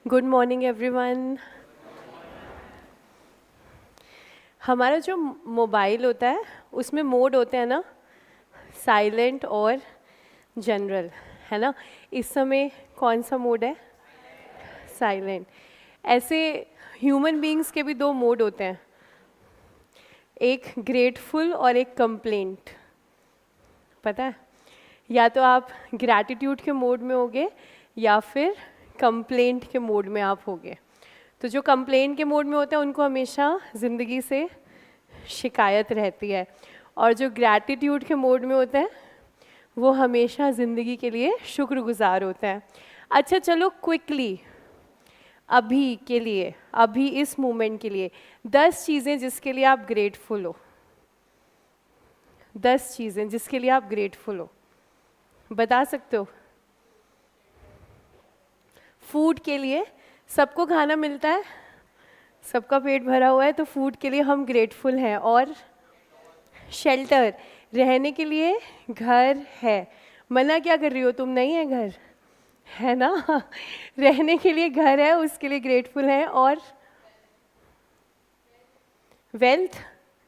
Good morning everyone. हमारा जो mobile होता है उसमें मोड होते हैं ना, साइलेंट और जनरल, है ना। इस समय कौन सा मोड है? साइलेंट। ऐसे ह्यूमन बीइंग्स के भी दो मोड होते हैं, एक ग्रेटफुल और एक कंप्लेंट। पता है? या तो आप ग्रैटिट्यूड के मोड में होगे या फिर कंप्लेंट के मोड में आप होगे। तो जो कंप्लेंट के मोड में होते हैं उनको हमेशा ज़िंदगी से शिकायत रहती है, और जो ग्रैटिट्यूड के मोड में होते हैं वो हमेशा ज़िंदगी के लिए शुक्रगुजार होते हैं। अच्छा चलो क्विकली अभी के लिए, अभी इस मोमेंट के लिए 10 चीज़ें जिसके लिए आप ग्रेटफुल हो। 10 चीज़ें जिसके लिए आप ग्रेटफुल हो, बता सकते हो? फूड के लिए, सबको खाना मिलता है, सबका पेट भरा हुआ है, तो फूड के लिए हम ग्रेटफुल हैं। और शेल्टर, रहने के लिए घर है। मना क्या कर रही हो तुम? नहीं है घर, है ना। रहने के लिए घर है, उसके लिए ग्रेटफुल है। और वेल्थ,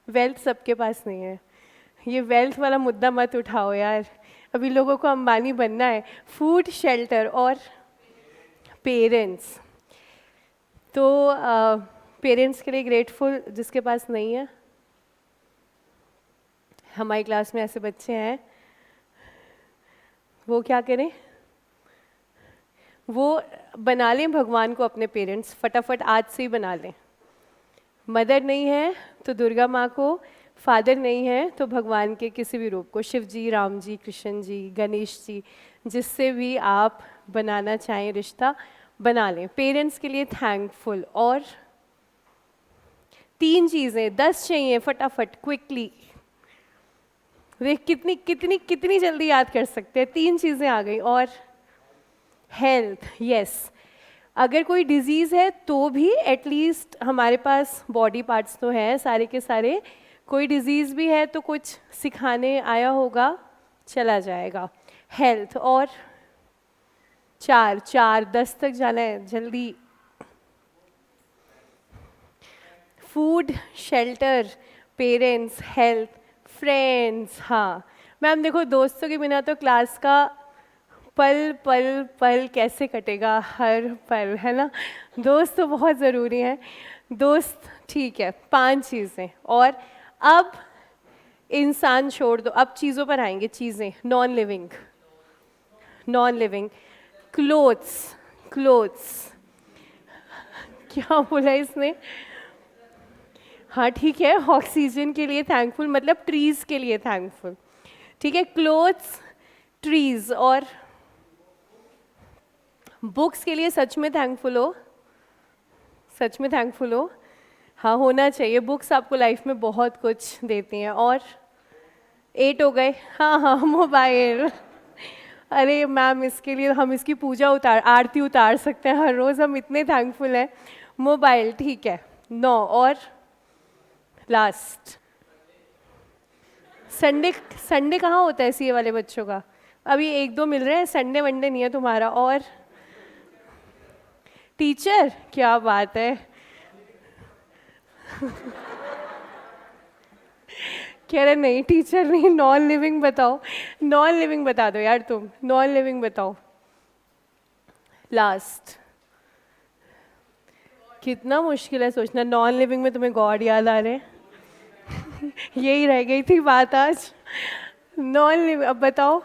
वेल्थ सबके पास नहीं है। ये वेल्थ वाला मुद्दा मत उठाओ यार, अभी लोगों को अंबानी बनना है। फूड, शेल्टर और पेरेंट्स। तो पेरेंट्स के लिए ग्रेटफुल जिसके पास नहीं है। हमारी क्लास में ऐसे बच्चे हैं, वो क्या करें, वो बना लें भगवान को अपने पेरेंट्स, फटाफट आज से ही बना लें। मदर नहीं है तो दुर्गा माँ को, फादर नहीं है तो भगवान के किसी भी रूप को, शिव जी, राम जी, कृष्ण जी, गणेश जी, जिससे भी आप बनाना चाहें रिश्ता बना लें। पेरेंट्स के लिए थैंकफुल। और 3 चीज़ें, 10 चाहिए फटाफट क्विकली। देख कितनी कितनी कितनी जल्दी याद कर सकते हैं। 3 चीज़ें आ गई। और हेल्थ, यस। अगर कोई डिजीज़ है तो भी एटलीस्ट हमारे पास बॉडी पार्ट्स तो हैं सारे के सारे। कोई डिजीज़ भी है तो कुछ सिखाने आया होगा, चला जाएगा। हेल्थ। और 4 10 तक जाना है जल्दी। Food, shelter, parents, health, friends. हाँ मैम देखो, दोस्तों के बिना तो क्लास का पल पल पल कैसे कटेगा, हर पल, है ना। दोस्त तो बहुत ज़रूरी हैं। दोस्त ठीक है, 5 चीज़ें। और अब इंसान छोड़ दो, अब चीज़ों पर आएंगे। चीज़ें, non living, non living. Clothes, clothes. क्या बोला इसने? हाँ ठीक है, ऑक्सीजन के लिए थैंकफुल, मतलब ट्रीज़ के लिए थैंकफुल। ठीक है, क्लोथ्स, ट्रीज़ और बुक्स के लिए सच में थैंकफुल हो, सच में थैंकफुल हो। हाँ होना चाहिए, बुक्स आपको लाइफ में बहुत कुछ देती हैं। और 8 हो गए। हाँ हाँ, मोबाइल। अरे मैम इसके लिए हम इसकी पूजा आरती उतार सकते हैं हर रोज़, हम इतने थैंकफुल हैं। मोबाइल ठीक है, 9। और लास्ट संडे। संडे कहाँ होता है सीए वाले बच्चों का? अभी 1-2 मिल रहे हैं, संडे वनडे नहीं है तुम्हारा। और टीचर, क्या बात है। कह रहे नहीं टीचर नहीं, नॉन लिविंग बताओ। नॉन लिविंग बता दो यार तुम, नॉन लिविंग बताओ। लास्ट। कितना मुश्किल है सोचना, नॉन लिविंग में तुम्हें गॉड याद आ रहे हैं। यही रह गई थी बात आज, नॉन लिविंग। अब बताओ।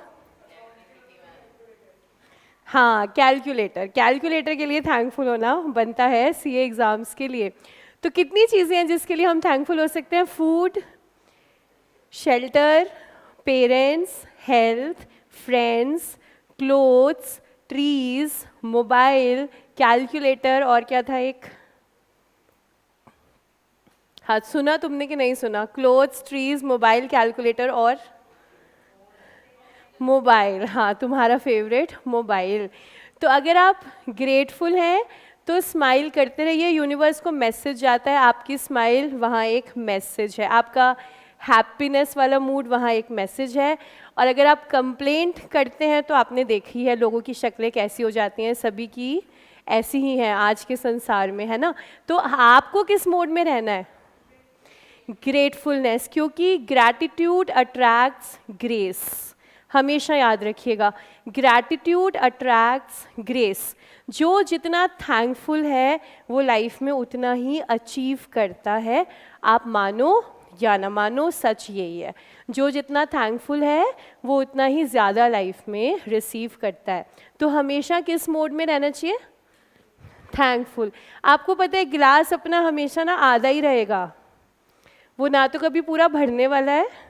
हाँ कैलकुलेटर, कैलकुलेटर के लिए थैंकफुल होना बनता है सीए एग्ज़ाम्स के लिए। तो कितनी चीज़ें हैं जिसके लिए हम थैंकफुल हो सकते हैं? Food, shelter, parents, health, friends, clothes, trees, mobile, calculator, और क्या था एक? हाँ सुना तुमने कि नहीं सुना? क्लोथ्स, ट्रीज, मोबाइल, कैलकुलेटर और मोबाइल। हाँ तुम्हारा फेवरेट मोबाइल। तो अगर आप ग्रेटफुल हैं तो स्माइल करते रहिए, यूनिवर्स को मैसेज जाता है, आपकी स्माइल वहाँ एक मैसेज है, आपका हैप्पीनेस वाला मूड वहाँ एक मैसेज है। और अगर आप कंप्लेंट करते हैं तो आपने देखी है लोगों की शक्लें कैसी हो जाती हैं, सभी की ऐसी ही हैं आज के संसार में, है ना। तो आपको किस मोड में रहना है? ग्रेटफुलनेस, क्योंकि ग्रैटिट्यूड अट्रैक्ट्स ग्रेस। हमेशा याद रखिएगा, ग्रैटिट्यूड अट्रैक्ट्स ग्रेस। जो जितना थैंकफुल है वो लाइफ में उतना ही अचीव करता है। आप मानो या ना मानो, सच यही है। जो जितना थैंकफुल है वो उतना ही ज़्यादा लाइफ में रिसीव करता है। तो हमेशा किस मोड में रहना चाहिए? थैंकफुल। आपको पता है गिलास अपना हमेशा ना आधा ही रहेगा, वो ना तो कभी पूरा भरने वाला है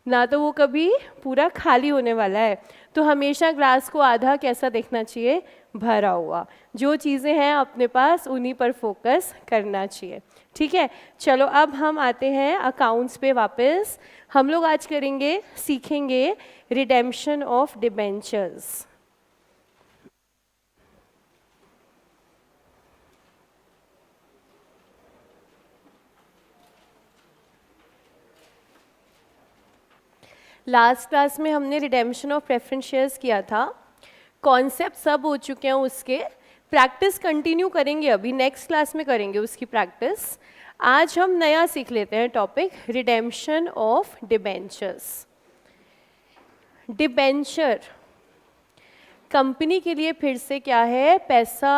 ना तो वो कभी पूरा खाली होने वाला है। तो हमेशा ग्लास को आधा कैसा देखना चाहिए? भरा हुआ। जो चीज़ें हैं अपने पास उन्हीं पर फोकस करना चाहिए। ठीक है, चलो अब हम आते हैं अकाउंट्स पे वापस। हम लोग आज करेंगे, सीखेंगे redemption of debentures. Last class में हमने रिडेम्पशन ऑफ प्रेफरेंस शेयर्स किया था। कॉन्सेप्ट सब हो चुके हैं उसके, प्रैक्टिस कंटिन्यू करेंगे, अभी नेक्स्ट क्लास में करेंगे उसकी प्रैक्टिस। आज हम नया सीख लेते हैं topic, redemption of debentures. Debenture company के लिए फिर से क्या है? पैसा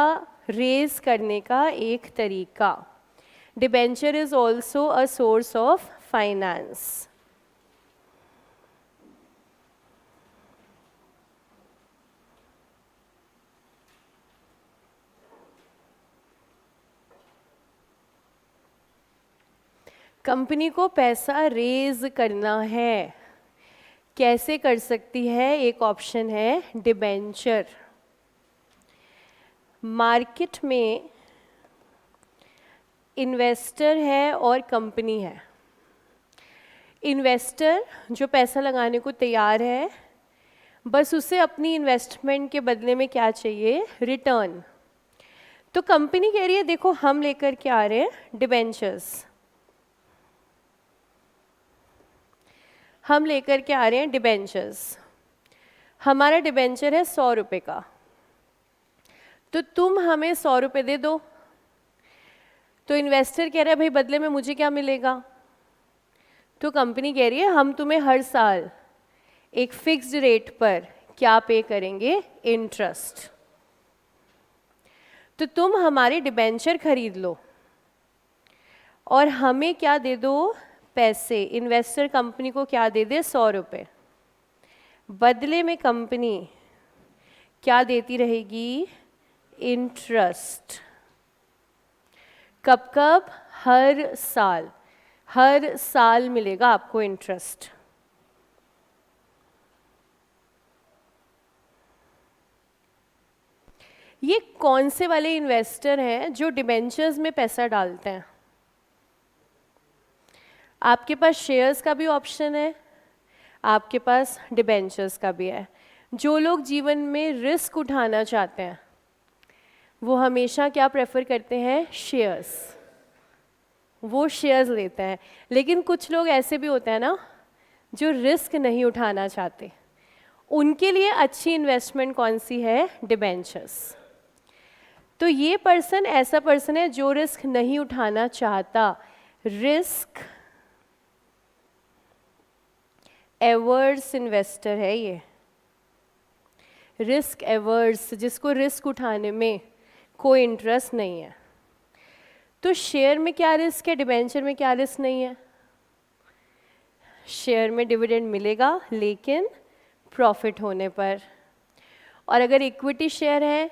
रेज करने का एक तरीका। Debenture is also a source of finance. Company को पैसा रेज करना है, कैसे कर सकती है? एक ऑप्शन है डिबेंचर। मार्केट में इन्वेस्टर है और कंपनी है। इन्वेस्टर जो पैसा लगाने को तैयार है, बस उसे अपनी इन्वेस्टमेंट के बदले में क्या चाहिए? रिटर्न। तो कंपनी कह रही है देखो हम लेकर के आ रहे हैं डिबेंचर्स, हम लेकर के आ रहे हैं डिबेंचर्स। हमारा डिबेंचर है 100 रुपये का, तो तुम हमें 100 रुपये दे दो। तो इन्वेस्टर कह रहा है भाई बदले में मुझे क्या मिलेगा? तो कंपनी कह रही है हम तुम्हें हर साल एक फिक्स्ड रेट पर क्या पे करेंगे? इंटरेस्ट। तो तुम हमारे डिबेंचर खरीद लो और हमें क्या दे दो? पैसे। इन्वेस्टर कंपनी को क्या दे दे? 100 रुपये। बदले में कंपनी क्या देती रहेगी? इंटरेस्ट। कब कब? हर साल। हर साल मिलेगा आपको इंटरेस्ट। ये कौन से वाले इन्वेस्टर हैं जो डिबेंचर्स में पैसा डालते हैं? आपके पास शेयर्स का भी ऑप्शन है, आपके पास डिबेंचर्स का भी है। जो लोग जीवन में रिस्क उठाना चाहते हैं वो हमेशा क्या प्रेफर करते हैं? शेयर्स। वो शेयर्स लेते हैं। लेकिन कुछ लोग ऐसे भी होते हैं ना जो रिस्क नहीं उठाना चाहते, उनके लिए अच्छी इन्वेस्टमेंट कौन सी है? डिबेंचर्स। तो ये पर्सन ऐसा पर्सन है जो रिस्क नहीं उठाना चाहता, रिस्क एवर्स इन्वेस्टर है ये। रिस्क एवर्स, जिसको रिस्क उठाने में कोई इंटरेस्ट नहीं है। तो शेयर में क्या रिस्क है? डिबेंचर में क्या रिस्क नहीं है? शेयर में डिविडेंड मिलेगा लेकिन प्रॉफिट होने पर, और अगर इक्विटी शेयर है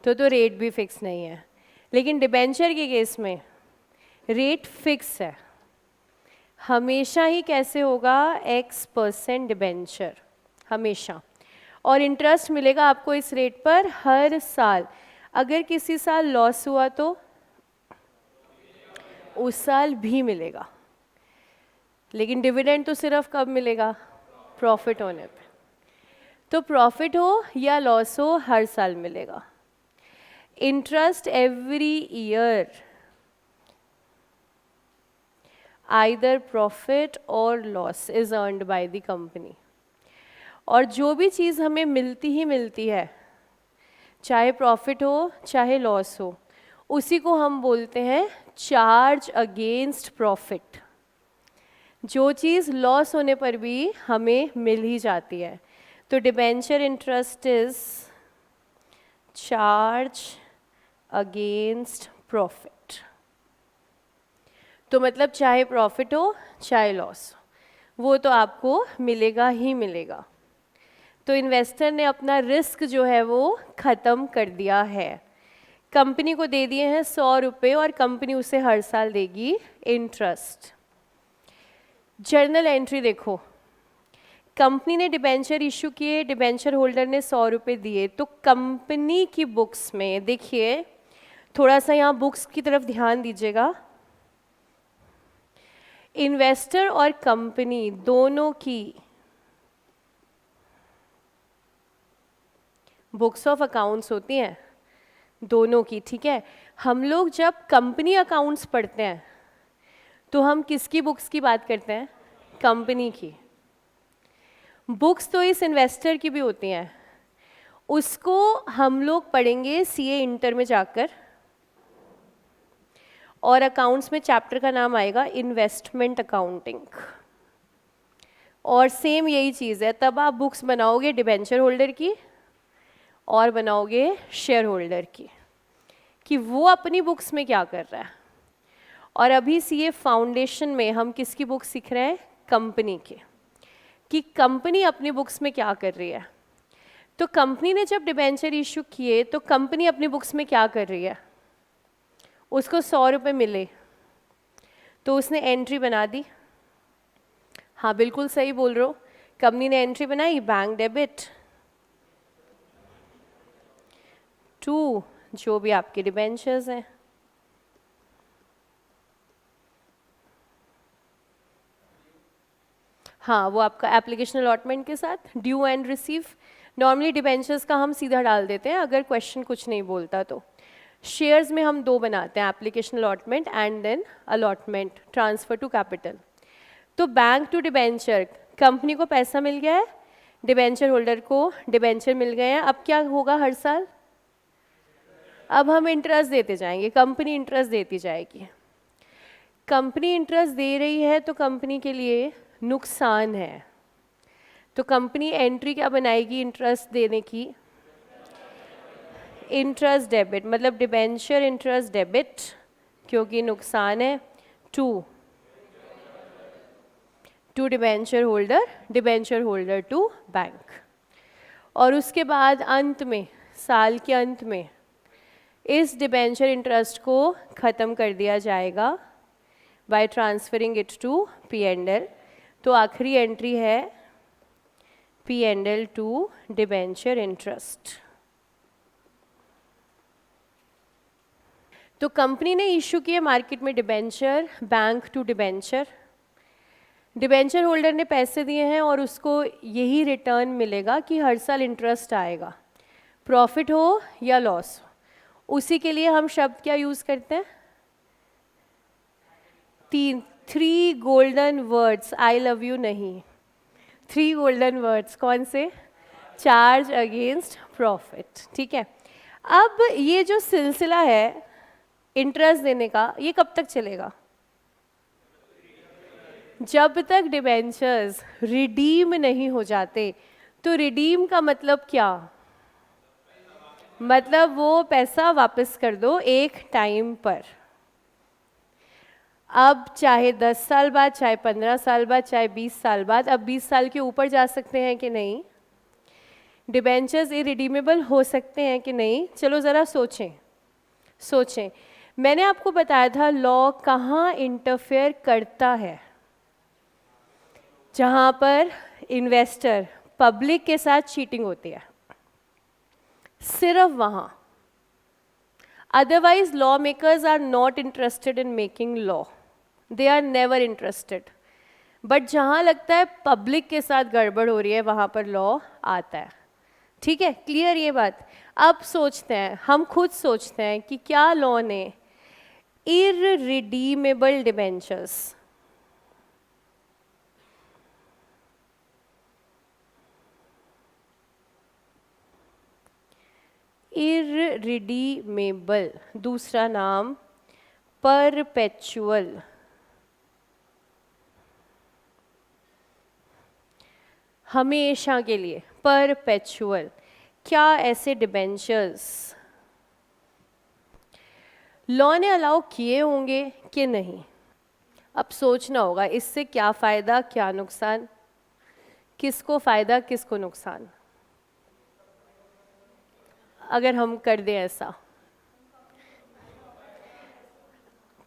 तो रेट भी फिक्स नहीं है। लेकिन डिबेंचर के केस में रेट फिक्स है। हमेशा ही कैसे होगा? X% डिबेंचर हमेशा, और इंटरेस्ट मिलेगा आपको इस रेट पर हर साल। अगर किसी साल लॉस हुआ तो उस साल भी मिलेगा, लेकिन डिविडेंड तो सिर्फ कब मिलेगा? प्रॉफिट होने पे। तो प्रॉफिट हो या लॉस हो हर साल मिलेगा। Interest every year, either profit और loss is earned by the company. और जो भी चीज़ हमें मिलती ही मिलती है, चाहे प्रॉफिट हो चाहे लॉस हो, उसी को हम बोलते हैं चार्ज अगेंस्ट प्रॉफिट। जो चीज़ लॉस होने पर भी हमें मिल ही जाती है। तो debenture interest is charge against profit. तो मतलब चाहे प्रॉफिट हो चाहे लॉस हो, वो तो आपको मिलेगा ही मिलेगा। तो इन्वेस्टर ने अपना रिस्क जो है वो ख़त्म कर दिया है। कंपनी को दे दिए हैं 100 रुपये और कंपनी उसे हर साल देगी इंटरेस्ट। जर्नल एंट्री देखो, कंपनी ने डिबेंचर इशू किए, डिबेंचर होल्डर ने 100 रुपये दिए, तो कंपनी की बुक्स में देखिए, थोड़ा सा यहाँ बुक्स की तरफ ध्यान दीजिएगा, इन्वेस्टर और कंपनी दोनों की बुक्स ऑफ अकाउंट्स होती हैं, दोनों की, ठीक है। हम लोग जब कंपनी अकाउंट्स पढ़ते हैं तो हम किसकी बुक्स की बात करते हैं? कंपनी की। बुक्स तो इस इन्वेस्टर की भी होती हैं, उसको हम लोग पढ़ेंगे सीए इंटर में जाकर, और अकाउंट्स में चैप्टर का नाम आएगा इन्वेस्टमेंट अकाउंटिंग। और सेम यही चीज़ है, तब आप बुक्स बनाओगे डिबेंचर होल्डर की और बनाओगे शेयर होल्डर की, कि वो अपनी बुक्स में क्या कर रहा है। और अभी सीए फाउंडेशन में हम किसकी बुक सीख रहे हैं? कंपनी की, कि कंपनी अपनी बुक्स में क्या कर रही है। तो कंपनी ने जब डिबेंचर इशू किए तो कंपनी अपनी बुक्स में क्या कर रही है? उसको 100 रुपये मिले तो उसने एंट्री बना दी। हाँ बिल्कुल सही बोल रहे हो, कंपनी ने एंट्री बनाई, बैंक डेबिट टू जो भी आपके डिबेंचर्स हैं। हाँ, वो आपका एप्लीकेशन अलॉटमेंट के साथ due and receive. Normally debentures का हम सीधा डाल देते हैं अगर क्वेश्चन कुछ नहीं बोलता तो। शेयर्स में हम दो बनाते हैं, application allotment and then allotment transfer to capital. तो बैंक टू डिबेंचर, कंपनी को पैसा मिल गया है, डिबेंचर होल्डर को डिबेंचर मिल गए हैं। अब क्या होगा हर साल? अब हम इंटरेस्ट देते जाएंगे, कंपनी इंटरेस्ट देती जाएगी। कंपनी इंटरेस्ट दे रही है तो कंपनी के लिए नुकसान है, तो कंपनी एंट्री क्या बनाएगी इंटरेस्ट देने की? इंटरेस्ट डेबिट, मतलब डिबेंचर इंटरेस्ट डेबिट, क्योंकि नुकसान है, to debenture holder to bank. और उसके बाद अंत में, साल के अंत में, इस डिबेंचर इंटरेस्ट को ख़त्म कर दिया जाएगा bye transferring it to P&L। तो आखिरी एंट्री है P&L टू डिबेंचर इंटरेस्ट। तो कंपनी ने इशू किए मार्केट में debenture, bank to debenture. Debenture holder ने पैसे दिए हैं और उसको यही रिटर्न मिलेगा कि हर साल इंटरेस्ट आएगा, प्रॉफिट हो या लॉस हो। उसी के लिए हम शब्द क्या यूज़ करते हैं? 3 golden words, I love you नहीं, 3 गोल्डन वर्ड्स कौन से? चार्ज अगेंस्ट प्रॉफिट, ठीक है। अब ये जो सिलसिला है इंटरेस्ट देने का, ये कब तक चलेगा? जब तक डिबेंचर्स रिडीम नहीं हो जाते। तो रिडीम का मतलब क्या? मतलब वो पैसा वापस कर दो एक टाइम पर। अब चाहे 10 साल बाद, चाहे 15 साल बाद, चाहे 20 साल बाद, अब 20 साल के ऊपर जा सकते हैं कि नहीं? डिबेंचर्स इरिडीमेबल हो सकते हैं कि नहीं? चलो ज़रा सोचें। मैंने आपको बताया था लॉ कहाँ इंटरफेयर करता है? जहाँ पर इन्वेस्टर पब्लिक के साथ चीटिंग होती है, सिर्फ वहाँ। Otherwise law makers are not interested in making law, they are never interested. But जहाँ लगता है पब्लिक के साथ गड़बड़ हो रही है, वहाँ पर लॉ आता है। ठीक है, क्लियर ये बात? अब सोचते हैं, हम खुद सोचते हैं कि क्या लॉ ने इररिडीमेबल डिबेंचर्स, इररिडीमेबल, दूसरा नाम परपेचुअल। हमेशा के लिए, परपेचुअल। क्या ऐसे डिबेंचर्स लॉ ने अलाउ किए होंगे कि नहीं? अब सोचना होगा इससे क्या फ़ायदा क्या नुकसान, किसको फ़ायदा किसको नुकसान अगर हम कर दें ऐसा।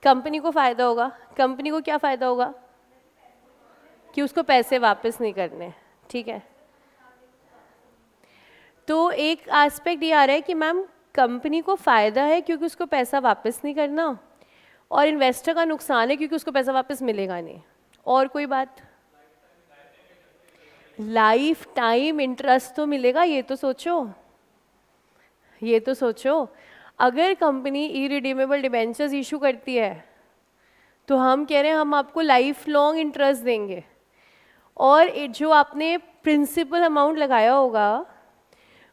कंपनी को फ़ायदा होगा। कंपनी को क्या फ़ायदा होगा? कि उसको पैसे वापस नहीं करने, ठीक है। तो एक एस्पेक्ट ये आ रहा है कि मैम कंपनी को फ़ायदा है क्योंकि उसको पैसा वापस नहीं करना, और इन्वेस्टर का नुकसान है क्योंकि उसको पैसा वापस मिलेगा नहीं। और कोई बात? लाइफ टाइम इंटरेस्ट तो मिलेगा, ये तो सोचो, ये तो सोचो। अगर कंपनी इरिडीमेबल डिबेंचर्स इशू करती है तो हम कह रहे हैं हम आपको लाइफ लॉन्ग इंटरेस्ट देंगे, और जो आपने प्रिंसिपल अमाउंट लगाया होगा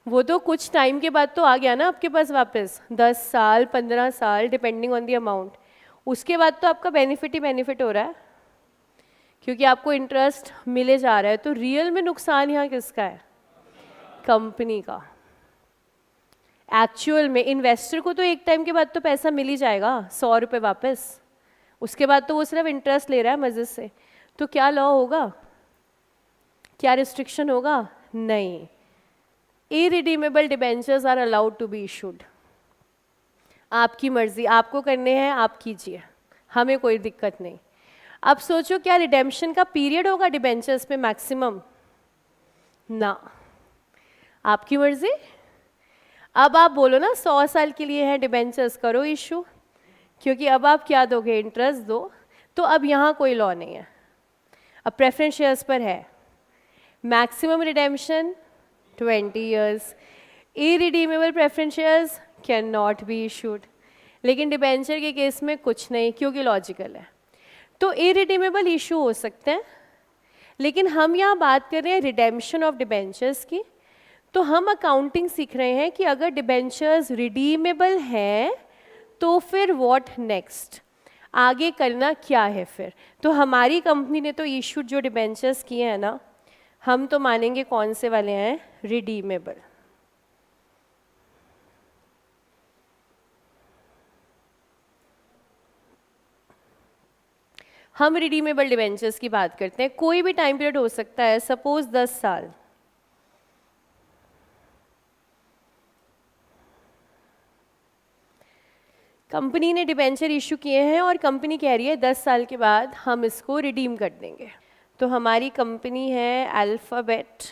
वो तो कुछ टाइम के बाद तो आ गया ना आपके पास वापस, 10 साल 15 साल डिपेंडिंग ऑन दी अमाउंट। उसके बाद तो आपका बेनिफिट ही बेनिफिट हो रहा है क्योंकि आपको इंटरेस्ट मिले जा रहा है। तो रियल में नुकसान यहाँ किसका है? कंपनी का। एक्चुअल में इन्वेस्टर को तो एक टाइम के बाद तो पैसा मिल ही जाएगा, 100 रुपये वापस, उसके बाद तो वो सिर्फ इंटरेस्ट ले रहा है मजे से। तो क्या लॉ होगा? क्या रिस्ट्रिक्शन होगा? नहीं। Irredeemable debentures are allowed to be issued. आपकी मर्जी, आपको करने हैं आप कीजिए, हमें कोई दिक्कत नहीं। अब सोचो क्या रिडेम्पशन का पीरियड होगा डिबेंचर्स पे मैक्सिमम? ना, आपकी मर्जी। अब आप बोलो ना 100 साल के लिए है डिबेंचर्स, करो इशू, क्योंकि अब आप क्या दोगे? इंटरेस्ट दो। तो अब यहाँ कोई लॉ नहीं है, अब प्रेफरेंस शेयर्स पर है maximum redemption 20 years। Irredeemable preference shares can not be issued, लेकिन डिबेंचर के केस में कुछ नहीं क्योंकि लॉजिकल है। तो इरिडीमेबल इशू हो सकते हैं, लेकिन हम यहाँ बात कर रहे हैं रिडेम्पशन ऑफ डिबेंचर्स की। तो हम अकाउंटिंग सीख रहे हैं कि अगर डिबेंचर्स रिडीमेबल हैं तो फिर व्हाट नेक्स्ट, आगे करना क्या है फिर। तो हमारी कंपनी ने तो इशूड जो डिबेंचर्स किए हैं ना, हम तो मानेंगे कौन से वाले हैं? रिडीमेबल। हम रिडीमेबल डिबेंचर्स की बात करते हैं, कोई भी टाइम पीरियड हो सकता है, सपोज 10 साल। कंपनी ने डिबेंचर इशू किए हैं और कंपनी कह रही है 10 साल के बाद हम इसको रिडीम कर देंगे। तो हमारी कंपनी है अल्फ़ाबेट,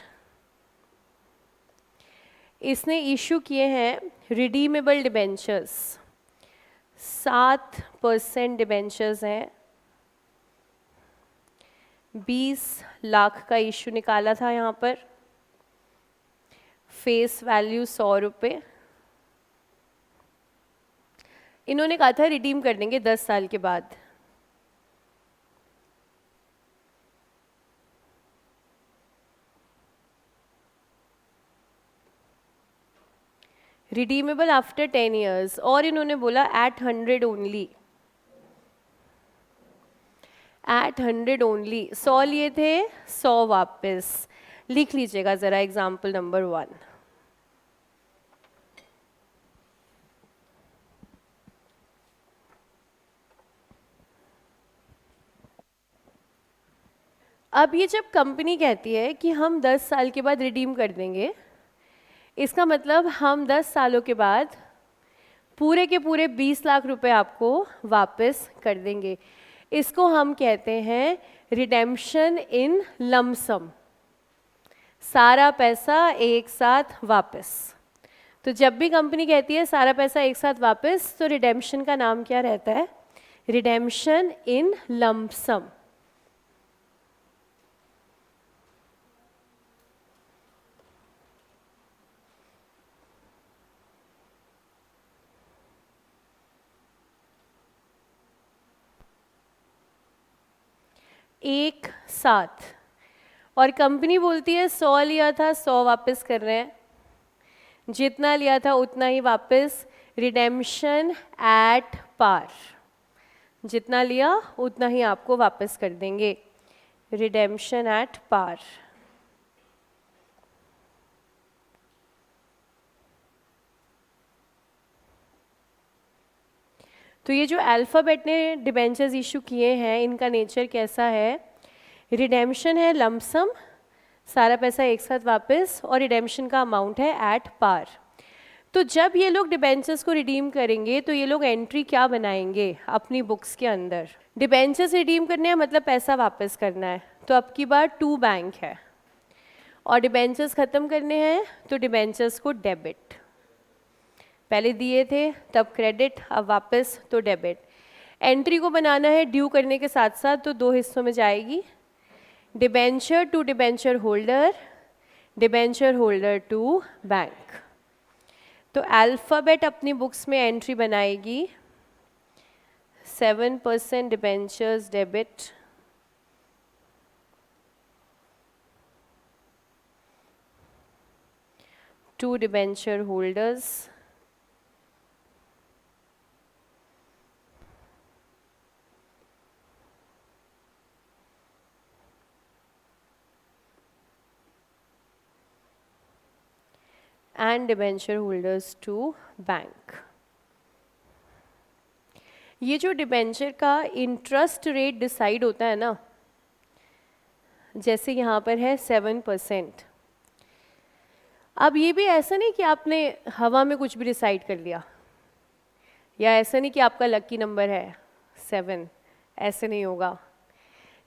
इसने इशू किए हैं रिडीमेबल डिबेंचर्स, 7% डिबेंचर्स हैं, 20 लाख का इशू निकाला था यहाँ पर, फेस वैल्यू 100 रुपये। इन्होंने कहा था रिडीम कर देंगे 10 साल के बाद। रिडीमेबल आफ्टर 10 years, और इन्होंने बोला एट 100 ओनली, एट 100 ओनली। 100 लिए थे, 100 वापस। लिख लीजिएगा ज़रा एग्जाम्पल नंबर 1। अब ये जब कंपनी कहती है कि हम 10 साल के बाद रिडीम कर देंगे, इसका मतलब हम 10 सालों के बाद पूरे के पूरे 20 लाख रुपए आपको वापस कर देंगे। इसको हम कहते हैं रिडेम्पशन इन लमसम, सारा पैसा एक साथ वापस। तो जब भी कंपनी कहती है सारा पैसा एक साथ वापस, तो रिडेम्पशन का नाम क्या रहता है? Redemption in lump sum. एक साथ, और कंपनी बोलती है 100 लिया था 100 वापस कर रहे हैं। जितना लिया था उतना ही वापस, रिडेम्पशन एट पार, जितना लिया उतना ही आपको वापस कर देंगे, रिडेम्पशन एट पार। तो ये जो अल्फ़ाबेट ने डिबेंचर्स इशू किए हैं, इनका नेचर कैसा है? रिडेम्पशन है लमसम, सारा पैसा एक साथ वापस, और रिडेम्पशन का अमाउंट है एट पार। तो जब ये लोग डिबेंचर्स को रिडीम करेंगे तो ये लोग एंट्री क्या बनाएंगे अपनी बुक्स के अंदर? डिबेंचर्स रिडीम करने हैं मतलब पैसा वापस करना है, तो अब की बार टू बैंक है, और डिबेंचर्स ख़त्म करने हैं तो डिबेंचर्स को डेबिट, पहले दिए थे तब क्रेडिट, अब वापस तो डेबिट। एंट्री को बनाना है ड्यू करने के साथ साथ, तो दो हिस्सों में जाएगी, debenture to debenture holder, debenture holder to bank. तो अल्फ़ाबेट अपनी बुक्स में एंट्री बनाएगी 7% debentures debit, to debenture holders, and debenture holders to bank. ये जो डिबेंचर का इंटरेस्ट रेट डिसाइड होता है ना, जैसे यहाँ पर है 7%। अब ये भी ऐसा नहीं कि आपने हवा में कुछ भी डिसाइड कर लिया, या ऐसा नहीं कि आपका लकी नंबर है 7, ऐसे नहीं होगा।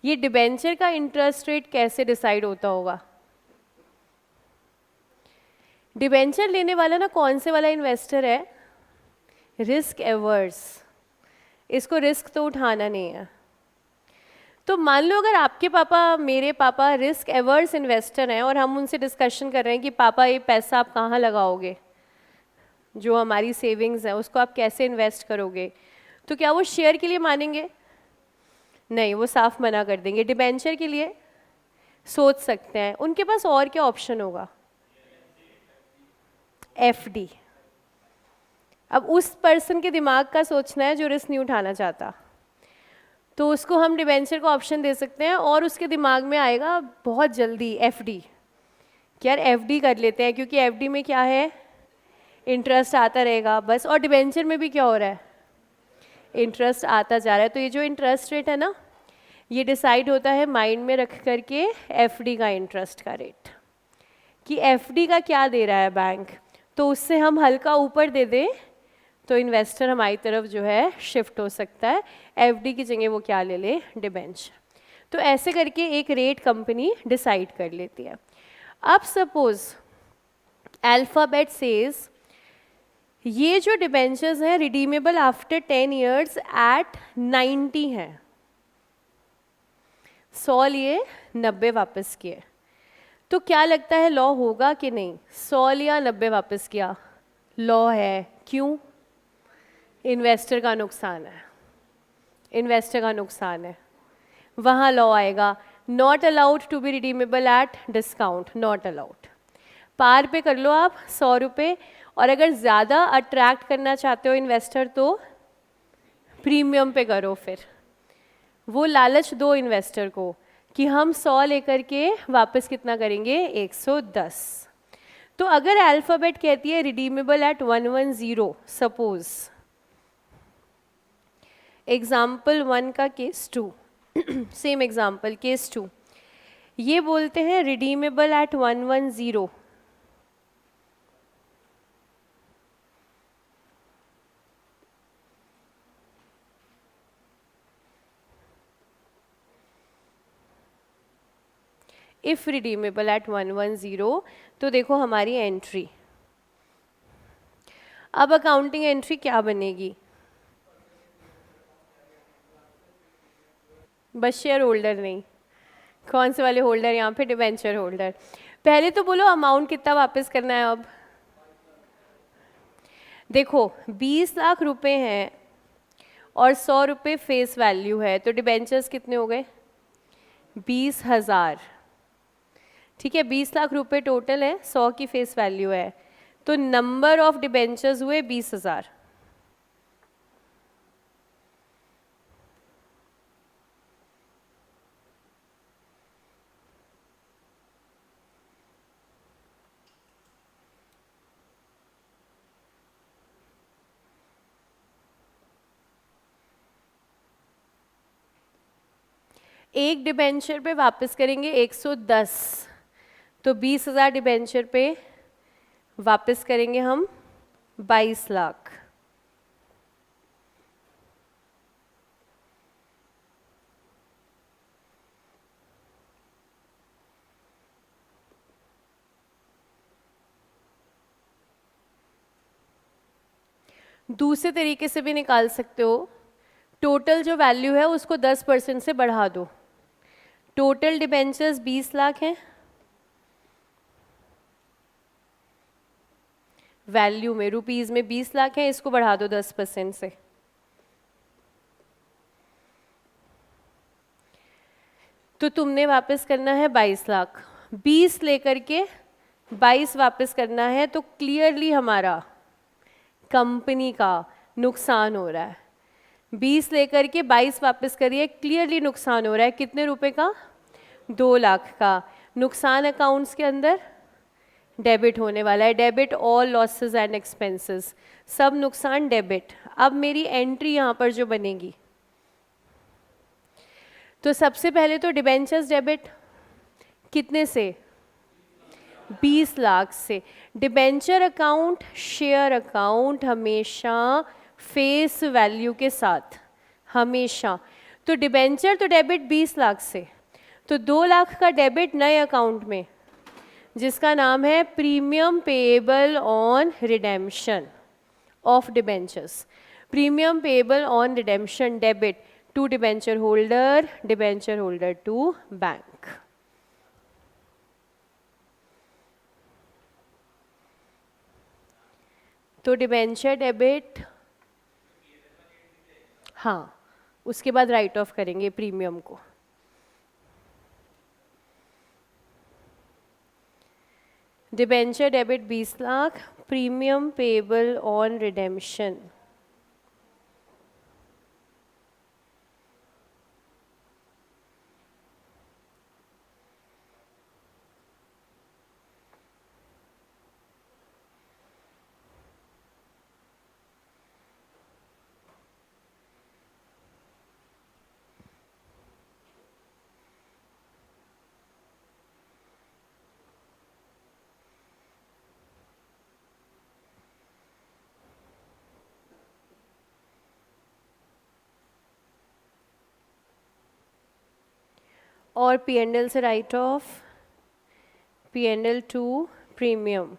ये डिबेंचर का इंटरेस्ट रेट कैसे डिसाइड होता होगा? डिबेंचर लेने वाला ना कौन से वाला इन्वेस्टर है? रिस्क एवर्स, इसको रिस्क तो उठाना नहीं है। तो मान लो अगर आपके पापा, मेरे पापा रिस्क एवर्स इन्वेस्टर हैं, और हम उनसे डिस्कशन कर रहे हैं कि पापा ये पैसा आप कहाँ लगाओगे, जो हमारी सेविंग्स है उसको आप कैसे इन्वेस्ट करोगे, तो क्या वो शेयर के लिए मानेंगे? नहीं, वो साफ मना कर देंगे। डिबेंचर के लिए सोच सकते हैं, उनके पास और क्या ऑप्शन होगा? एफडी। अब उस पर्सन के दिमाग का सोचना है जो रिस्क नहीं उठाना चाहता, तो उसको हम डिबेंचर का ऑप्शन दे सकते हैं, और उसके दिमाग में आएगा बहुत जल्दी एफडी, कि यार एफडी कर लेते हैं, क्योंकि एफडी में क्या है, इंटरेस्ट आता रहेगा बस। और डिबेंचर में भी क्या हो रहा है, इंटरेस्ट आता जा रहा है। तो ये जो इंटरेस्ट रेट है ना, ये डिसाइड होता है माइंड में रख करके एफडी का इंटरेस्ट का रेट, कि एफडी का क्या दे रहा है बैंक, तो उससे हम हल्का ऊपर दे दें तो इन्वेस्टर हमारी तरफ जो है शिफ्ट हो सकता है, एफडी की जगह वो क्या ले ले, डिबेंचर। तो ऐसे करके एक रेट कंपनी डिसाइड कर लेती है। अब सपोज अल्फ़ाबेट सेज ये जो डिबेंचर्स हैं रिडीमेबल आफ्टर 10 years एट 90 हैं, 100 लिए 90 वापस किए, तो क्या लगता है लॉ होगा कि नहीं? 100 लिया 90 वापस किया, लॉ है। क्यों? इन्वेस्टर का नुकसान है, इन्वेस्टर का नुकसान है, वहाँ लॉ आएगा not allowed to be redeemable at discount, not allowed. Par पे कर लो आप 100 रुपये, और अगर ज़्यादा अट्रैक्ट करना चाहते हो इन्वेस्टर तो प्रीमियम पे करो, फिर वो लालच दो इन्वेस्टर को कि हम 100 लेकर के वापस कितना करेंगे, 110। तो अगर अल्फ़ाबेट कहती है रिडीमेबल एट 110, सपोज एग्जाम्पल 1 का केस 2, सेम एग्जाम्पल केस 2, ये बोलते हैं redeemable eight 110, if redeemable eight 110, तो देखो हमारी एंट्री, अब अकाउंटिंग एंट्री क्या बनेगी? बस शेयर होल्डर नहीं, कौन से वाले होल्डर यहाँ पे? Debenture holder. पहले तो बोलो अमाउंट कितना वापस करना है। अब देखो 20 लाख रुपए हैं और 100 रुपये फेस वैल्यू है, तो डिबेंचर्स कितने हो गए? 20,000। ठीक है, 20 लाख रुपए टोटल है, 100 की फेस वैल्यू है, तो नंबर ऑफ डिबेंचर्स हुए 20,000। एक डिबेंचर पे वापस करेंगे 110, तो 20,000 डिबेंचर पे वापस करेंगे हम 22 लाख। दूसरे तरीके से भी निकाल सकते हो, टोटल जो वैल्यू है उसको 10% से बढ़ा दो। टोटल डिबेंचर्स 20 लाख हैं, वैल्यू में रुपीस में 20 लाख है, इसको बढ़ा दो 10% से। तो तुमने वापस करना है 22 लाख, 20 लेकर के 22 वापस करना है, तो क्लियरली हमारा कंपनी का नुकसान हो रहा है। 20 लेकर के 22 वापस करिए, क्लियरली नुकसान हो रहा है। कितने रुपए का? 2 लाख का। नुकसान अकाउंट्स के अंदर डेबिट होने वाला है। Debit all losses and expenses, सब नुकसान डेबिट। अब मेरी एंट्री यहाँ पर जो बनेगी, तो सबसे पहले तो डिबेंचर्स डेबिट कितने से? 20 लाख से। डिबेंचर अकाउंट, शेयर अकाउंट हमेशा फेस वैल्यू के साथ, हमेशा। तो डिबेंचर तो डेबिट 20 लाख से, तो 2 लाख का डेबिट नए अकाउंट में, जिसका नाम है premium payable on redemption of debentures. Premium payable on redemption debit to debenture holder to bank. तो डिबेंचर डेबिट, हाँ, उसके बाद राइट ऑफ करेंगे प्रीमियम को। Debenture debit 20 lakh, premium payable on redemption. और P&L से right off, P&L to premium.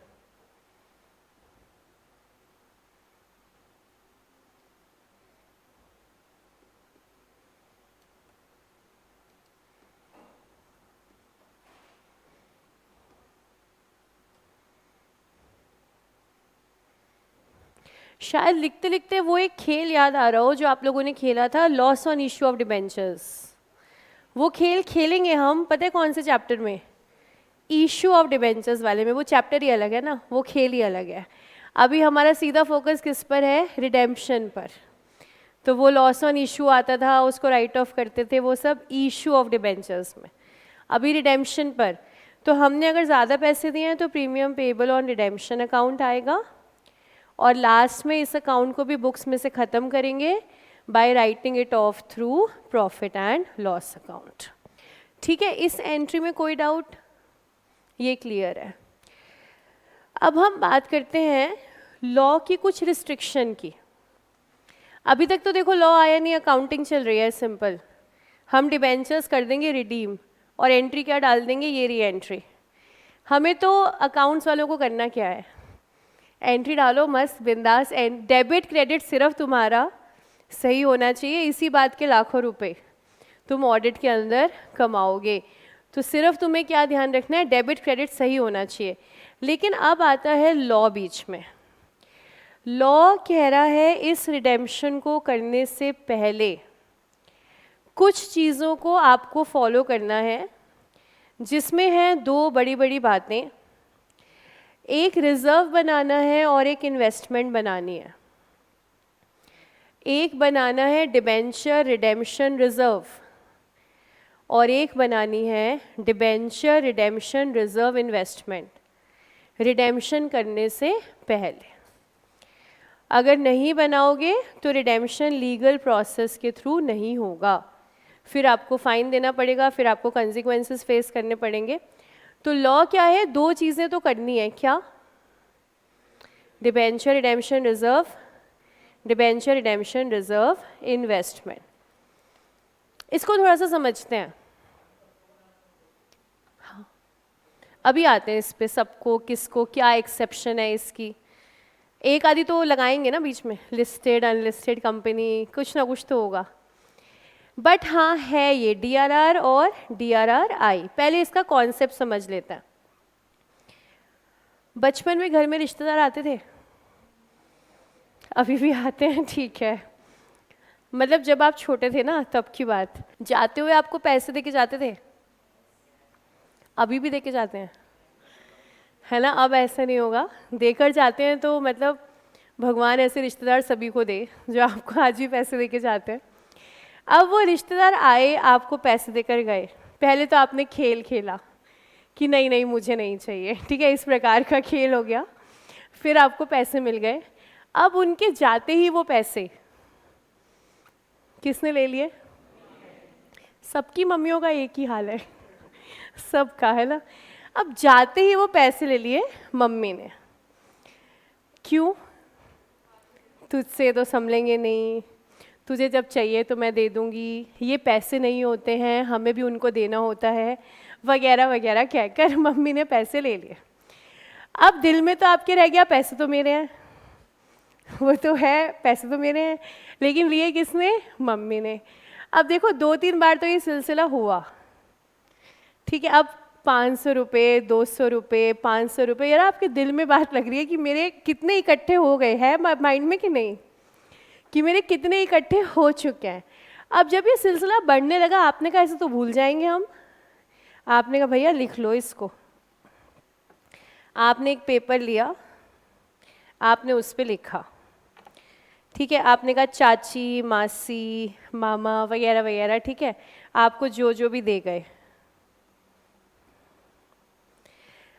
शायद लिखते लिखते वो एक खेल याद आ रहा हो जो आप लोगों ने खेला था, loss on issue of debentures. वो खेल खेलेंगे हम, पता है कौन से चैप्टर में? इश्यू ऑफ डिबेंचर्स वाले में। वो चैप्टर ही अलग है ना, वो खेल ही अलग है। अभी हमारा सीधा फोकस किस पर है? रिडेम्पशन पर। तो वो लॉस ऑन इश्यू आता था, उसको राइट ऑफ करते थे, वो सब इश्यू ऑफ डिबेंचर्स में। अभी रिडेम्पशन पर, तो हमने अगर ज़्यादा पैसे दिए हैं तो premium payable on redemption account आएगा, और लास्ट में इस अकाउंट को भी बुक्स में से ख़त्म करेंगे by writing it of through profit and loss account. ठीक है, इस एंट्री में कोई डाउट? ये क्लियर है। अब हम बात करते हैं लॉ की कुछ रिस्ट्रिक्शन की। अभी तक तो देखो लॉ आया नहीं, अकाउंटिंग चल रही है सिंपल। हम डिबेंचर्स कर देंगे रिडीम, और एंट्री क्या डाल देंगे? ये री एंट्री। हमें तो अकाउंट्स वालों को करना क्या है? एंट्री डालो मस्त बिंदास। डेबिट क्रेडिट सिर्फ तुम्हारा सही होना चाहिए, इसी बात के लाखों रुपए तुम ऑडिट के अंदर कमाओगे। तो सिर्फ तुम्हें क्या ध्यान रखना है? डेबिट क्रेडिट सही होना चाहिए। लेकिन अब आता है लॉ बीच में। लॉ कह रहा है इस रिडेम्पशन को करने से पहले कुछ चीज़ों को आपको फॉलो करना है, जिसमें है 2 बड़ी बड़ी बातें। एक रिजर्व बनाना है और एक इन्वेस्टमेंट बनानी है। एक बनाना है डिबेंचर रिडेम्पशन रिजर्व और एक बनानी है debenture redemption reserve investment, redemption करने से पहले। अगर नहीं बनाओगे तो रिडेम्पशन लीगल प्रोसेस के थ्रू नहीं होगा, फिर आपको फ़ाइन देना पड़ेगा, फिर आपको कंसिक्वेंसेस फेस करने पड़ेंगे। तो लॉ क्या है, दो चीज़ें तो करनी है, क्या? Debenture redemption reserve, debenture redemption reserve investment. इसको थोड़ा सा समझते हैं। हाँ, अभी आते हैं इस पे, सबको किसको क्या एक्सेप्शन है इसकी। एक आदि तो लगाएंगे ना बीच में, लिस्टेड अनलिस्टेड कंपनी, कुछ ना कुछ तो होगा। बट हाँ है ये DRR और DRRI। पहले इसका कॉन्सेप्ट समझ लेते हैं। बचपन में घर में रिश्तेदार आते थे, अभी भी आते हैं, ठीक है। मतलब जब आप छोटे थे ना तब की बात, जाते हुए आपको पैसे देके जाते थे, अभी भी देके जाते हैं, है ना? अब ऐसा नहीं होगा, देकर जाते हैं तो मतलब भगवान ऐसे रिश्तेदार सभी को दे जो आपको आज भी पैसे देके जाते हैं। अब वो रिश्तेदार आए, आपको पैसे देकर गए, पहले तो आपने खेल खेला कि नहीं नहीं मुझे नहीं चाहिए, ठीक है, इस प्रकार का खेल हो गया। फिर आपको पैसे मिल गए, अब उनके जाते ही वो पैसे किसने ले लिए? सबकी मम्मियों का एक ही हाल है, सबका, है ना? अब जाते ही वो पैसे ले लिए मम्मी ने, क्यों? तुझसे तो संभलेंगे नहीं, तुझे जब चाहिए तो मैं दे दूंगी, ये पैसे नहीं होते हैं, हमें भी उनको देना होता है, वगैरह वगैरह कहकर मम्मी ने पैसे ले लिए। अब दिल में तो आपके रह गया पैसे तो मेरे हैं, वो तो है, पैसे तो मेरे हैं, लेकिन लिए किसने? मम्मी ने। अब देखो 2-3 बार तो ये सिलसिला हुआ, ठीक है। अब 500 रुपये, 200 रुपये, 500 रुपये, यार आपके दिल में बात लग रही है कि मेरे कितने इकट्ठे हो गए हैं माइंड में कि नहीं, कि मेरे कितने इकट्ठे हो चुके हैं। अब जब ये सिलसिला बढ़ने लगा, आपने कहा ऐसे तो भूल जाएंगे हम, आपने कहा भैया लिख लो इसको। आपने एक पेपर लिया, आपने उस पर लिखा, ठीक है। आपने कहा चाची, मासी, मामा वगैरह वगैरह, ठीक है, आपको जो जो भी दे गए,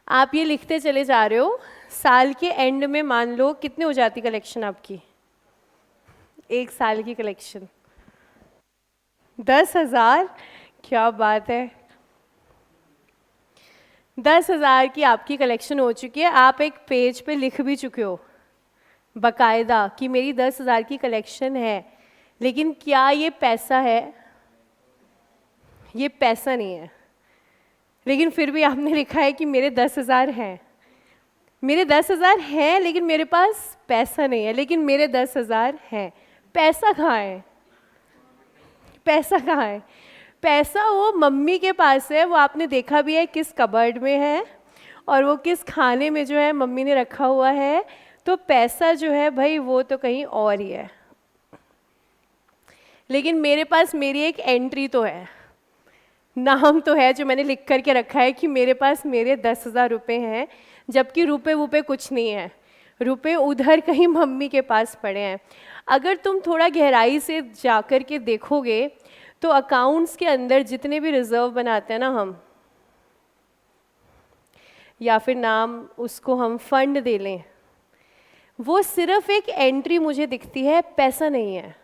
आप ये लिखते चले जा रहे हो। साल के एंड में मान लो कितने हो जाती कलेक्शन आपकी? 1 साल की कलेक्शन 10,000। क्या बात है, 10,000 की आपकी कलेक्शन हो चुकी है। आप एक पेज पे लिख भी चुके हो बकायदा कि मेरी 10,000 की कलेक्शन है, लेकिन क्या ये पैसा है? ये पैसा नहीं है, लेकिन फिर भी आपने लिखा है कि मेरे 10,000 हैं। मेरे 10,000 हैं लेकिन मेरे पास पैसा नहीं है, लेकिन मेरे 10,000 हैं। पैसा कहाँ है? पैसा कहाँ है? पैसा वो मम्मी के पास है, वो आपने देखा भी है किस कबर्ड में है, और वो किस खाने में जो है मम्मी ने रखा हुआ है। तो पैसा जो है भाई वो तो कहीं और ही है, लेकिन मेरे पास मेरी एक एंट्री तो है, नाम तो है जो मैंने लिख करके रखा है कि मेरे पास मेरे 10,000 रुपये हैं, जबकि रुपए वुपए कुछ नहीं है, रुपए उधर कहीं मम्मी के पास पड़े हैं। अगर तुम थोड़ा गहराई से जा कर के देखोगे तो अकाउंट्स के अंदर जितने भी रिजर्व बनाते हैं ना हम, या फिर नाम उसको हम फंड दे लें, वो सिर्फ एक एंट्री मुझे दिखती है, पैसा नहीं है।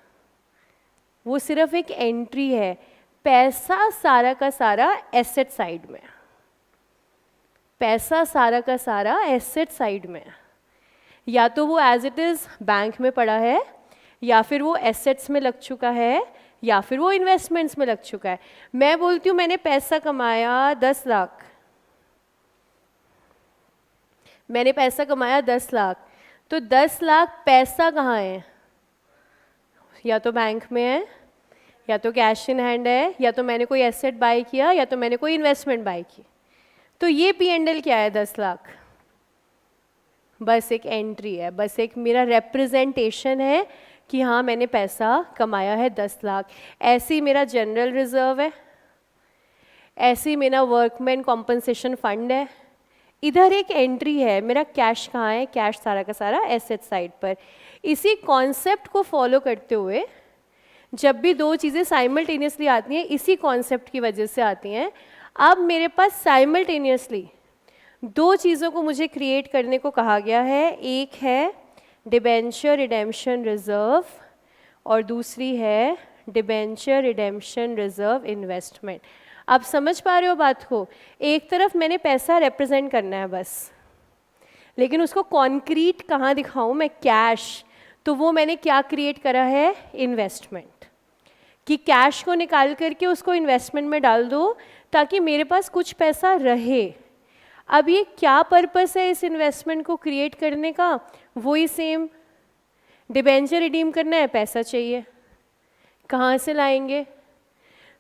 वो सिर्फ एक एंट्री है, पैसा सारा का सारा एसेट साइड में, पैसा सारा का सारा एसेट साइड में। या तो वो एज इट इज़ बैंक में पड़ा है, या फिर वो एसेट्स में लग चुका है, या फिर वो इन्वेस्टमेंट्स में लग चुका है। मैं बोलती हूँ मैंने पैसा कमाया 10 लाख, मैंने पैसा कमाया 10 लाख, तो 10 लाख पैसा कहाँ है? या तो बैंक में है, या तो कैश इन हैंड है, या तो मैंने कोई एसेट बाय किया, या तो मैंने कोई इन्वेस्टमेंट बाय की। तो ये P&L क्या है? 10 लाख बस एक एंट्री है, बस एक मेरा रिप्रेजेंटेशन है कि हाँ मैंने पैसा कमाया है 10 लाख। ऐसे ही मेरा जनरल रिजर्व है, ऐसे ही मेरा वर्कमैन कॉम्पनसेशन फंड है, इधर एक एंट्री है, मेरा कैश कहाँ है, कैश सारा का सारा एसेट साइड पर। इसी कॉन्सेप्ट को फॉलो करते हुए जब भी दो चीज़ें साइमल्टेनियसली आती हैं, इसी कॉन्सेप्ट की वजह से आती हैं, अब मेरे पास साइमल्टेनियसली दो चीज़ों को मुझे क्रिएट करने को कहा गया है। एक है डिबेंचर रिडेम्पशन रिजर्व और दूसरी है डिबेंचर रिडेम्पशन रिजर्व इन्वेस्टमेंट। आप समझ पा रहे हो बात को? एक तरफ मैंने पैसा रिप्रेजेंट करना है बस, लेकिन उसको कॉन्क्रीट कहाँ दिखाऊं मैं? कैश। तो वो मैंने क्या क्रिएट करा है? इन्वेस्टमेंट। कि कैश को निकाल करके उसको इन्वेस्टमेंट में डाल दो ताकि मेरे पास कुछ पैसा रहे। अब ये क्या पर्पस है इस इन्वेस्टमेंट को क्रिएट करने का? वही सेम, डिबेंचर रिडीम करना है, पैसा चाहिए, कहाँ से लाएंगे?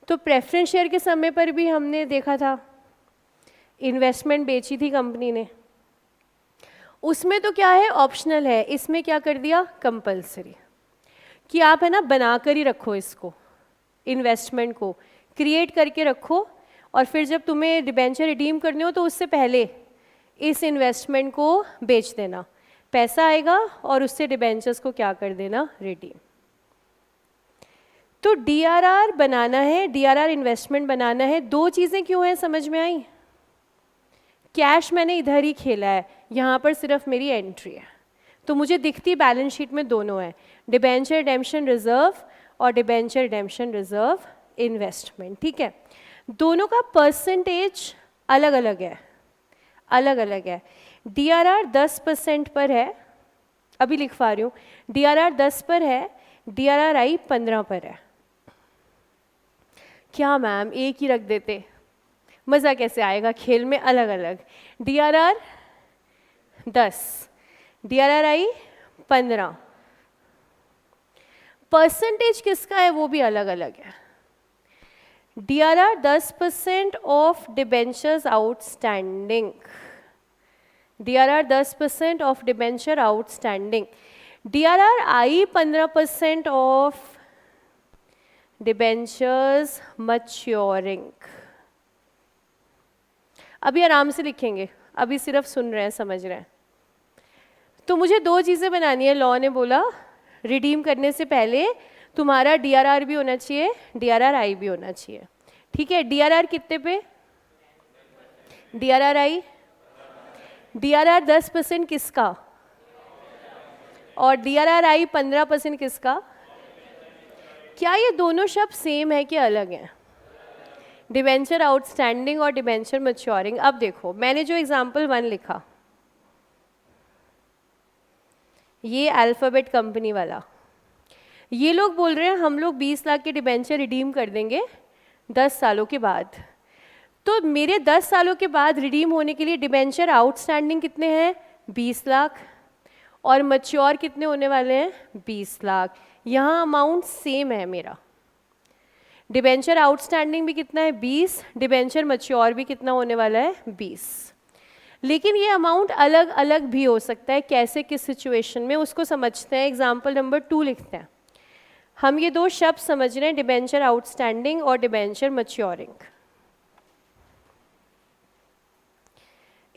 तो प्रेफरेंस शेयर के समय पर भी हमने देखा था, इन्वेस्टमेंट बेची थी कंपनी ने, उसमें तो क्या है, ऑप्शनल है, इसमें क्या कर दिया, कंपलसरी, कि आप है ना बना कर ही रखो, इसको इन्वेस्टमेंट को क्रिएट करके रखो, और फिर जब तुम्हें डिबेंचर रिडीम करने हो तो उससे पहले इस इन्वेस्टमेंट को बेच देना, पैसा आएगा और उससे डिबेंचर्स को क्या कर देना, रिडीम। तो डीआरआर बनाना है, डीआरआर इन्वेस्टमेंट बनाना है। दो चीज़ें क्यों हैं समझ में आई? कैश मैंने इधर ही खेला है, यहाँ पर सिर्फ मेरी एंट्री है, तो मुझे दिखती बैलेंस शीट में दोनों है, डिबेंचर रिडेम्पशन रिजर्व और डिबेंचर रिडेम्पशन रिजर्व इन्वेस्टमेंट। ठीक है, दोनों का परसेंटेज अलग अलग है, अलग अलग है। डीआरआर 10% पर है, अभी लिखवा रही हूँ, डीआरआर 10 पर है, डीआरआरआई 15 पर है। क्या मैम एक ही रख देते, मज़ा कैसे आएगा खेल में? अलग अलग, डीआरआर 10, डीआरआरआई 15, परसेंटेज किसका है वो भी अलग अलग है। DRR 10% of debentures outstanding, DRR 10% of debenture outstanding, DRRI 15% of debentures maturing. अभी आराम से लिखेंगे, अभी सिर्फ सुन रहे हैं, समझ रहे हैं। तो मुझे दो चीज़ें बनानी है, लॉ ने बोला रिडीम करने से पहले तुम्हारा डीआरआर भी होना चाहिए, डीआरआरआई भी होना चाहिए। ठीक है, डीआरआर कितने पे? डीआरआरआई, डीआरआर 10% किसका? और डीआरआरआई 15% किसका? क्या ये दोनों शब्द सेम है कि अलग हैं? डिबेंचर आउटस्टैंडिंग और डिबेंचर मैच्योरिंग। अब देखो, मैंने जो एग्जाम्पल 1 लिखा, ये अल्फ़ाबेट कंपनी वाला, ये लोग बोल रहे हैं हम लोग 20 लाख के डिबेंचर रिडीम कर देंगे 10 सालों के बाद। तो मेरे 10 सालों के बाद रिडीम होने के लिए डिबेंचर आउटस्टैंडिंग कितने हैं? 20 लाख, और मैच्योर कितने होने वाले हैं? 20 लाख। यहाँ अमाउंट सेम है मेरा, डिबेंचर आउटस्टैंडिंग भी कितना है? 20, डिबेंचर मैच्योर भी कितना होने वाला है? 20। लेकिन ये अमाउंट अलग अलग भी हो सकता है, कैसे, किस सिचुएशन में, उसको समझते हैं। एग्जाम्पल नंबर 2 लिखते हैं। हम ये दो शब्द समझ रहे हैं, डिबेंचर आउटस्टैंडिंग और डिबेंचर मैच्योरिंग।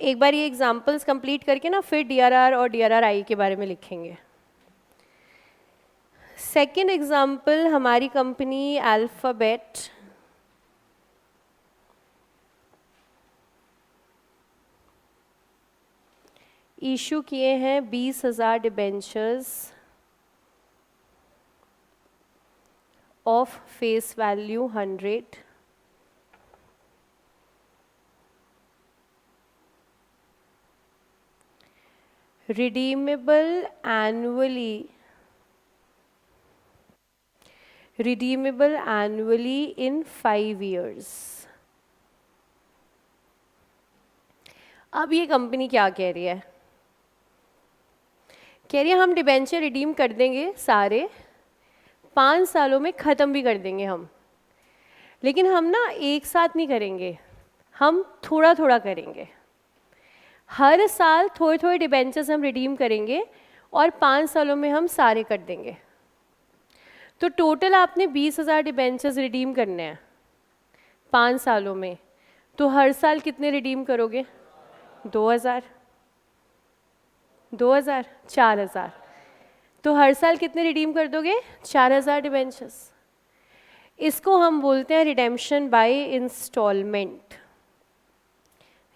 एक बार ये एग्जाम्पल्स कंप्लीट करके ना फिर डीआरआर और डीआरआरआई के बारे में लिखेंगे। सेकेंड एग्जाम्पल, हमारी कंपनी अल्फ़ाबेट इशू किए हैं 20,000 debentures of face value 100, redeemable annually in 5 years। अब ये कंपनी क्या कह रही है? कह रही है हम डिबेंचर रिडीम कर देंगे सारे, 5 सालों में ख़त्म भी कर देंगे हम, लेकिन हम ना एक साथ नहीं करेंगे, हम थोड़ा थोड़ा करेंगे। हर साल थोड़े थोड़े डिबेंचर्स हम रिडीम करेंगे और 5 सालों में हम सारे कर देंगे। तो टोटल आपने 20,000 डिबेंचर्स रिडीम करने हैं 5 सालों में, तो हर साल कितने रिडीम करोगे? 2000, 2000, 4000। तो हर साल कितने रिडीम कर दोगे? 4000 डिबेंचर्स। इसको हम बोलते हैं रिडेम्पशन बाय इंस्टॉलमेंट।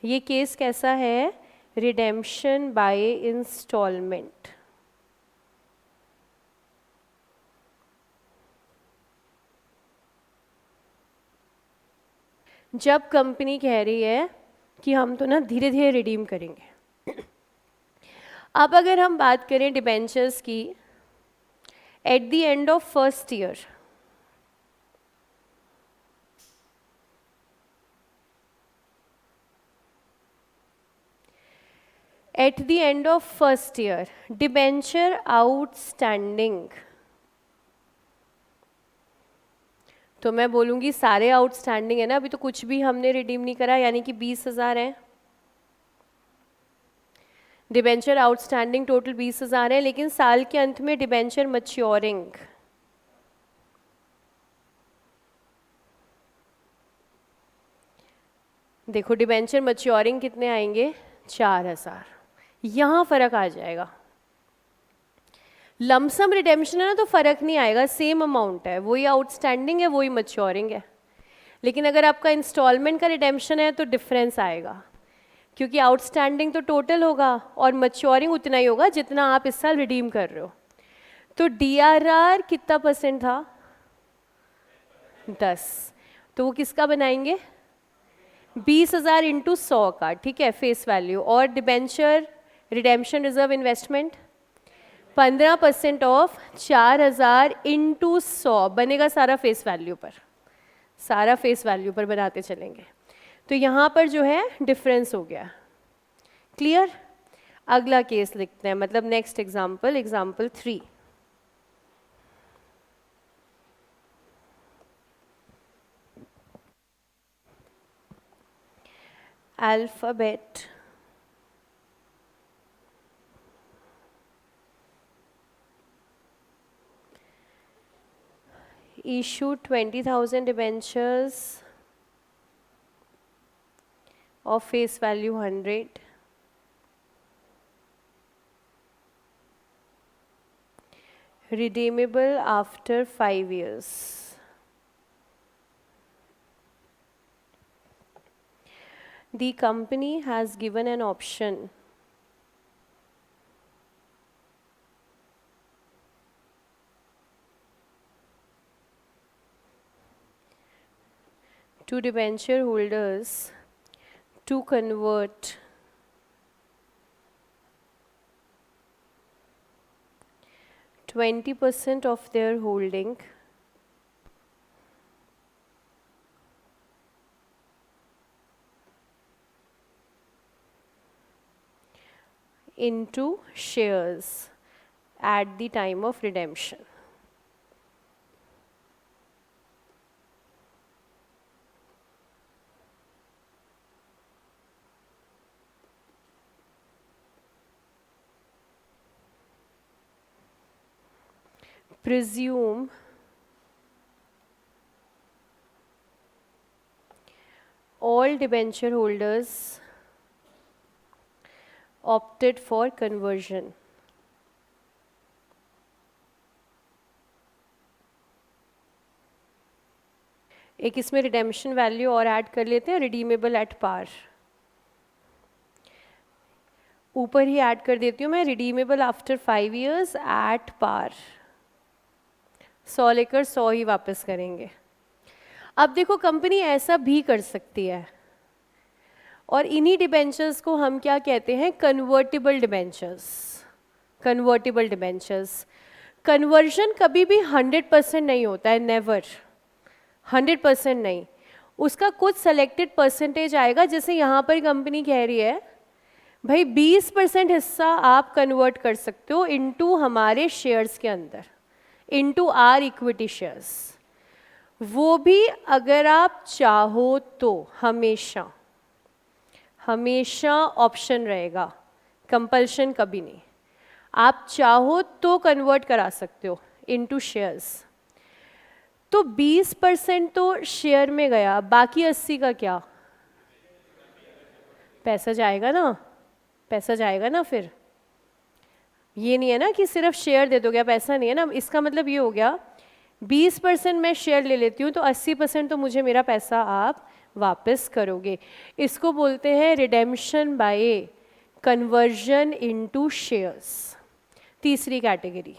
ये केस कैसा है? Redemption by instalment. जब कंपनी कह रही है कि हम तो ना धीरे धीरे रिडीम करेंगे। अब अगर हम बात करें डिबेंचर्स की, at the end of first year, at the end of first year debenture outstanding, तो मैं बोलूँगी सारे आउटस्टैंडिंग है ना, अभी तो कुछ भी हमने रिडीम नहीं करा, यानी कि 20,000 है। डिबेंचर आउटस्टैंडिंग टोटल 20,000 है, लेकिन साल के अंत में डिबेंचर मच्योरिंग, देखो डिबेंचर मच्योरिंग कितने आएंगे? 4,000। यहाँ फ़र्क आ जाएगा। लमसम रिडेम्पशन है ना, तो फ़र्क नहीं आएगा, सेम अमाउंट है, वही आउटस्टैंडिंग है, वही मच्योरिंग है। लेकिन अगर आपका इंस्टॉलमेंट का रिडेम्पशन है तो डिफरेंस आएगा, क्योंकि आउटस्टैंडिंग तो टोटल होगा और मच्योरिंग उतना ही होगा जितना आप इस साल रिडीम कर रहे हो। तो DRR कितना % था? 10। तो वो किसका बनाएंगे? 20,000 इंटू 100 का, ठीक है, फेस वैल्यू। और debenture redemption reserve investment 15% of 4,000 into 100 बनेगा सारा फेस वैल्यू पर, सारा फेस वैल्यू पर बनाते चलेंगे। तो यहाँ पर जो है डिफरेंस हो गया। क्लियर? अगला केस लिखते हैं, मतलब next example, example 3। Alphabet issued 20,000 debentures of face value 100, redeemable after 5 years. The company has given an option to debenture holders to convert 20% of their holding into shares at the time of redemption. Presume all debenture holders opted for conversion. एक इसमें redemption value और add कर लेते हैं, redeemable at par. ऊपर ही add कर देती हूँ मैं, redeemable after 5 years at par. 100 लेकर 100 ही वापस करेंगे। अब देखो कंपनी ऐसा भी कर सकती है, और इन्हीं डिबेंचर्स को हम क्या कहते हैं? Convertible debentures. Convertible debentures. Conversion कभी भी 100% नहीं होता है, नेवर 100% नहीं, उसका कुछ सेलेक्टेड परसेंटेज आएगा। जैसे यहाँ पर कंपनी कह रही है भाई 20% हिस्सा आप कन्वर्ट कर सकते हो इनटू हमारे शेयर्स के अंदर, इनटू आर इक्विटी शेयर्स, वो भी अगर आप चाहो तो। हमेशा हमेशा ऑप्शन रहेगा, कंपल्शन कभी नहीं। आप चाहो तो कन्वर्ट करा सकते हो इनटू शेयर्स। तो 20% तो शेयर में गया, बाकी 80 का क्या? पैसा जाएगा ना, पैसा जाएगा ना। फिर ये नहीं है ना कि सिर्फ शेयर दे दोगे, पैसा नहीं है ना। इसका मतलब ये हो गया 20% मैं शेयर ले लेती हूँ तो 80% तो मुझे मेरा पैसा आप वापस करोगे। इसको बोलते हैं redemption by conversion into shares, तीसरी कैटेगरी।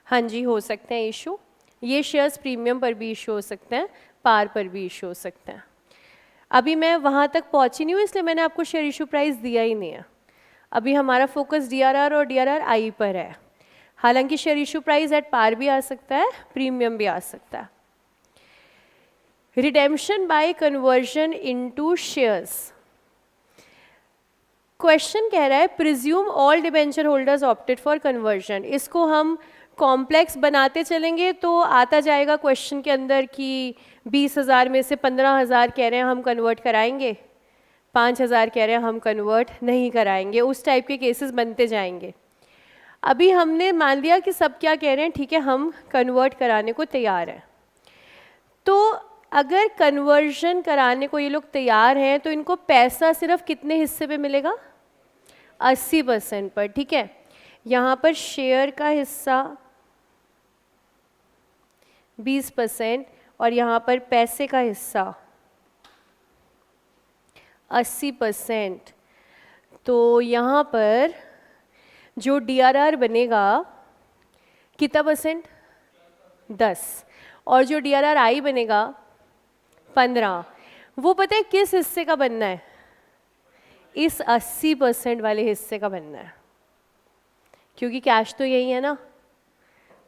हाँ जी, हो सकते हैं इशू। ये शेयर्स प्रीमियम पर भी इशू हो सकते हैं, पार पर भी इशू हो सकते हैं। अभी मैं वहाँ तक पहुँची नहीं हूँ, इसलिए मैंने आपको शेयर इशू प्राइस दिया ही नहीं है। अभी हमारा फोकस DRR और DRRI पर है। हालांकि share issue price at par भी आ सकता है, प्रीमियम भी आ सकता है। Redemption by conversion into shares. Question कह रहा है presume all debenture holders opted for conversion. इसको हम कॉम्प्लेक्स बनाते चलेंगे तो आता जाएगा क्वेश्चन के अंदर कि 20,000 में से 15,000 कह रहे हैं हम कन्वर्ट कराएंगे, 5,000 कह रहे हैं हम कन्वर्ट नहीं कराएंगे। उस टाइप के केसेस बनते जाएंगे। अभी हमने मान लिया कि सब क्या कह रहे हैं, ठीक है हम कन्वर्ट कराने को तैयार हैं। तो अगर कन्वर्जन कराने को ये लोग तैयार हैं तो इनको पैसा सिर्फ कितने हिस्से पे मिलेगा? 80% पर, ठीक है। यहाँ पर शेयर का हिस्सा 20% और यहाँ पर पैसे का हिस्सा 80%। तो यहाँ पर जो DRR बनेगा कितना परसेंट? 10। और जो DRRI बनेगा 15। वो पता है किस हिस्से का बनना है? इस 80% वाले हिस्से का बनना है, क्योंकि कैश तो यही है ना।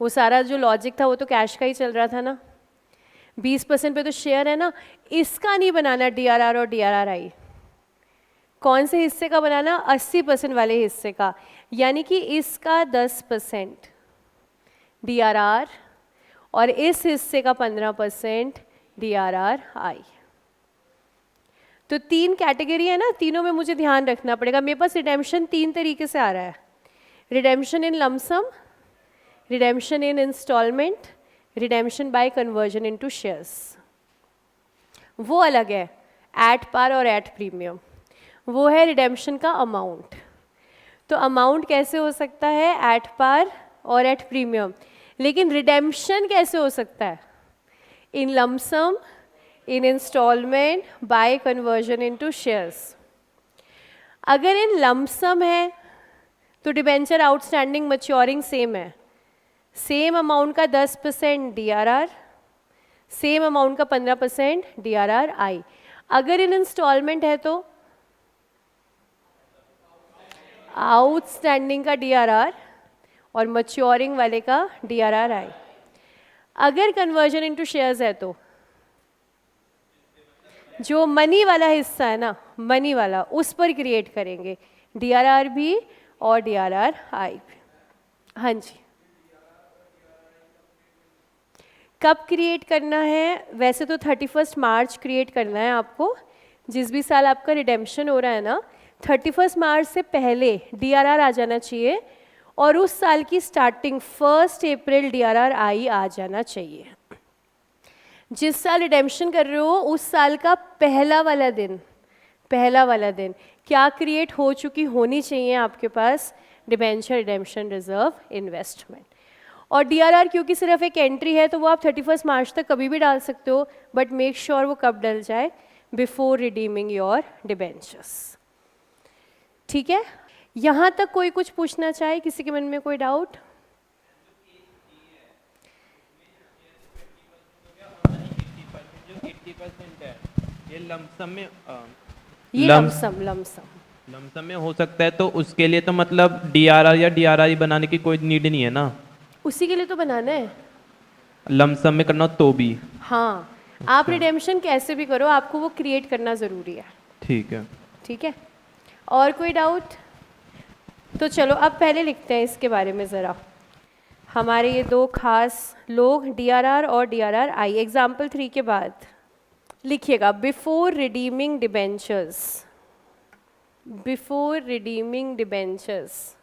वो सारा जो लॉजिक था वो तो कैश का ही चल रहा था ना। 20% पे तो शेयर है ना, इसका नहीं बनाना DRR और DRRI। कौन से हिस्से का बनाना? 80% वाले हिस्से का, यानी कि इसका 10% DRR और इस हिस्से का 15% DRRI। तो 3 कैटेगरी है ना, तीनों में मुझे ध्यान रखना पड़ेगा। मेरे पास रिडेम्पशन 3 तरीके से आ रहा है, redemption in lump sum, redemption in instalment, redemption by conversion into shares. वो अलग है, एट पार और एट प्रीमियम। वो है रिडेम्पशन का अमाउंट। तो अमाउंट कैसे हो सकता है? एट पार और एट प्रीमियम। लेकिन रिडेम्पशन कैसे हो सकता है? In lump sum, in instalment, by conversion into shares. अगर इन लमसम है तो डिबेंचर आउटस्टैंडिंग मच्योरिंग सेम है, सेम अमाउंट का 10% DRR, सेम अमाउंट का 15% DRRI। अगर इन इंस्टॉलमेंट है तो आउटस्टैंडिंग का DRR और मच्योरिंग वाले का DRRI। अगर कन्वर्जन इनटू शेयर्स है तो जो मनी वाला हिस्सा है ना, मनी वाला, उस पर क्रिएट करेंगे DRR भी और DRRI भी। हाँ जी, कब क्रिएट करना है? वैसे तो 31 मार्च क्रिएट करना है आपको। जिस भी साल आपका रिडेम्पशन हो रहा है ना, 31 मार्च से पहले DRR आ जाना चाहिए और उस साल की स्टार्टिंग 1 अप्रैल DRRI आ जाना चाहिए। जिस साल रिडेम्पशन कर रहे हो उस साल का पहला वाला दिन क्या क्रिएट हो चुकी होनी चाहिए आपके पास? Debenture redemption reserve investment. और DRR क्योंकि सिर्फ एक एंट्री है तो वो आप 31 मार्च तक कभी भी डाल सकते हो, बट मेक श्योर वो कब डल जाए? Before redeeming your debentures. ठीक है, यहाँ तक कोई कुछ पूछना चाहे? किसी के मन में कोई डाउट? ये लमसम में ये लमसम में हो सकता है, तो उसके लिए तो मतलब DRR या DRI बनाने की कोई नीड नहीं है ना? उसी के लिए तो बनाना है। लमसम में करना तो भी? हाँ, आप रिडेम्पशन कैसे भी करो, आपको वो क्रिएट करना ज़रूरी है। ठीक है, ठीक है। और कोई डाउट? तो चलो अब पहले लिखते हैं इसके बारे में ज़रा। हमारे ये 2 खास लोग DRR और DRRI, एग्जाम्पल 3 के बाद लिखिएगा before redeeming debentures, before redeeming debentures.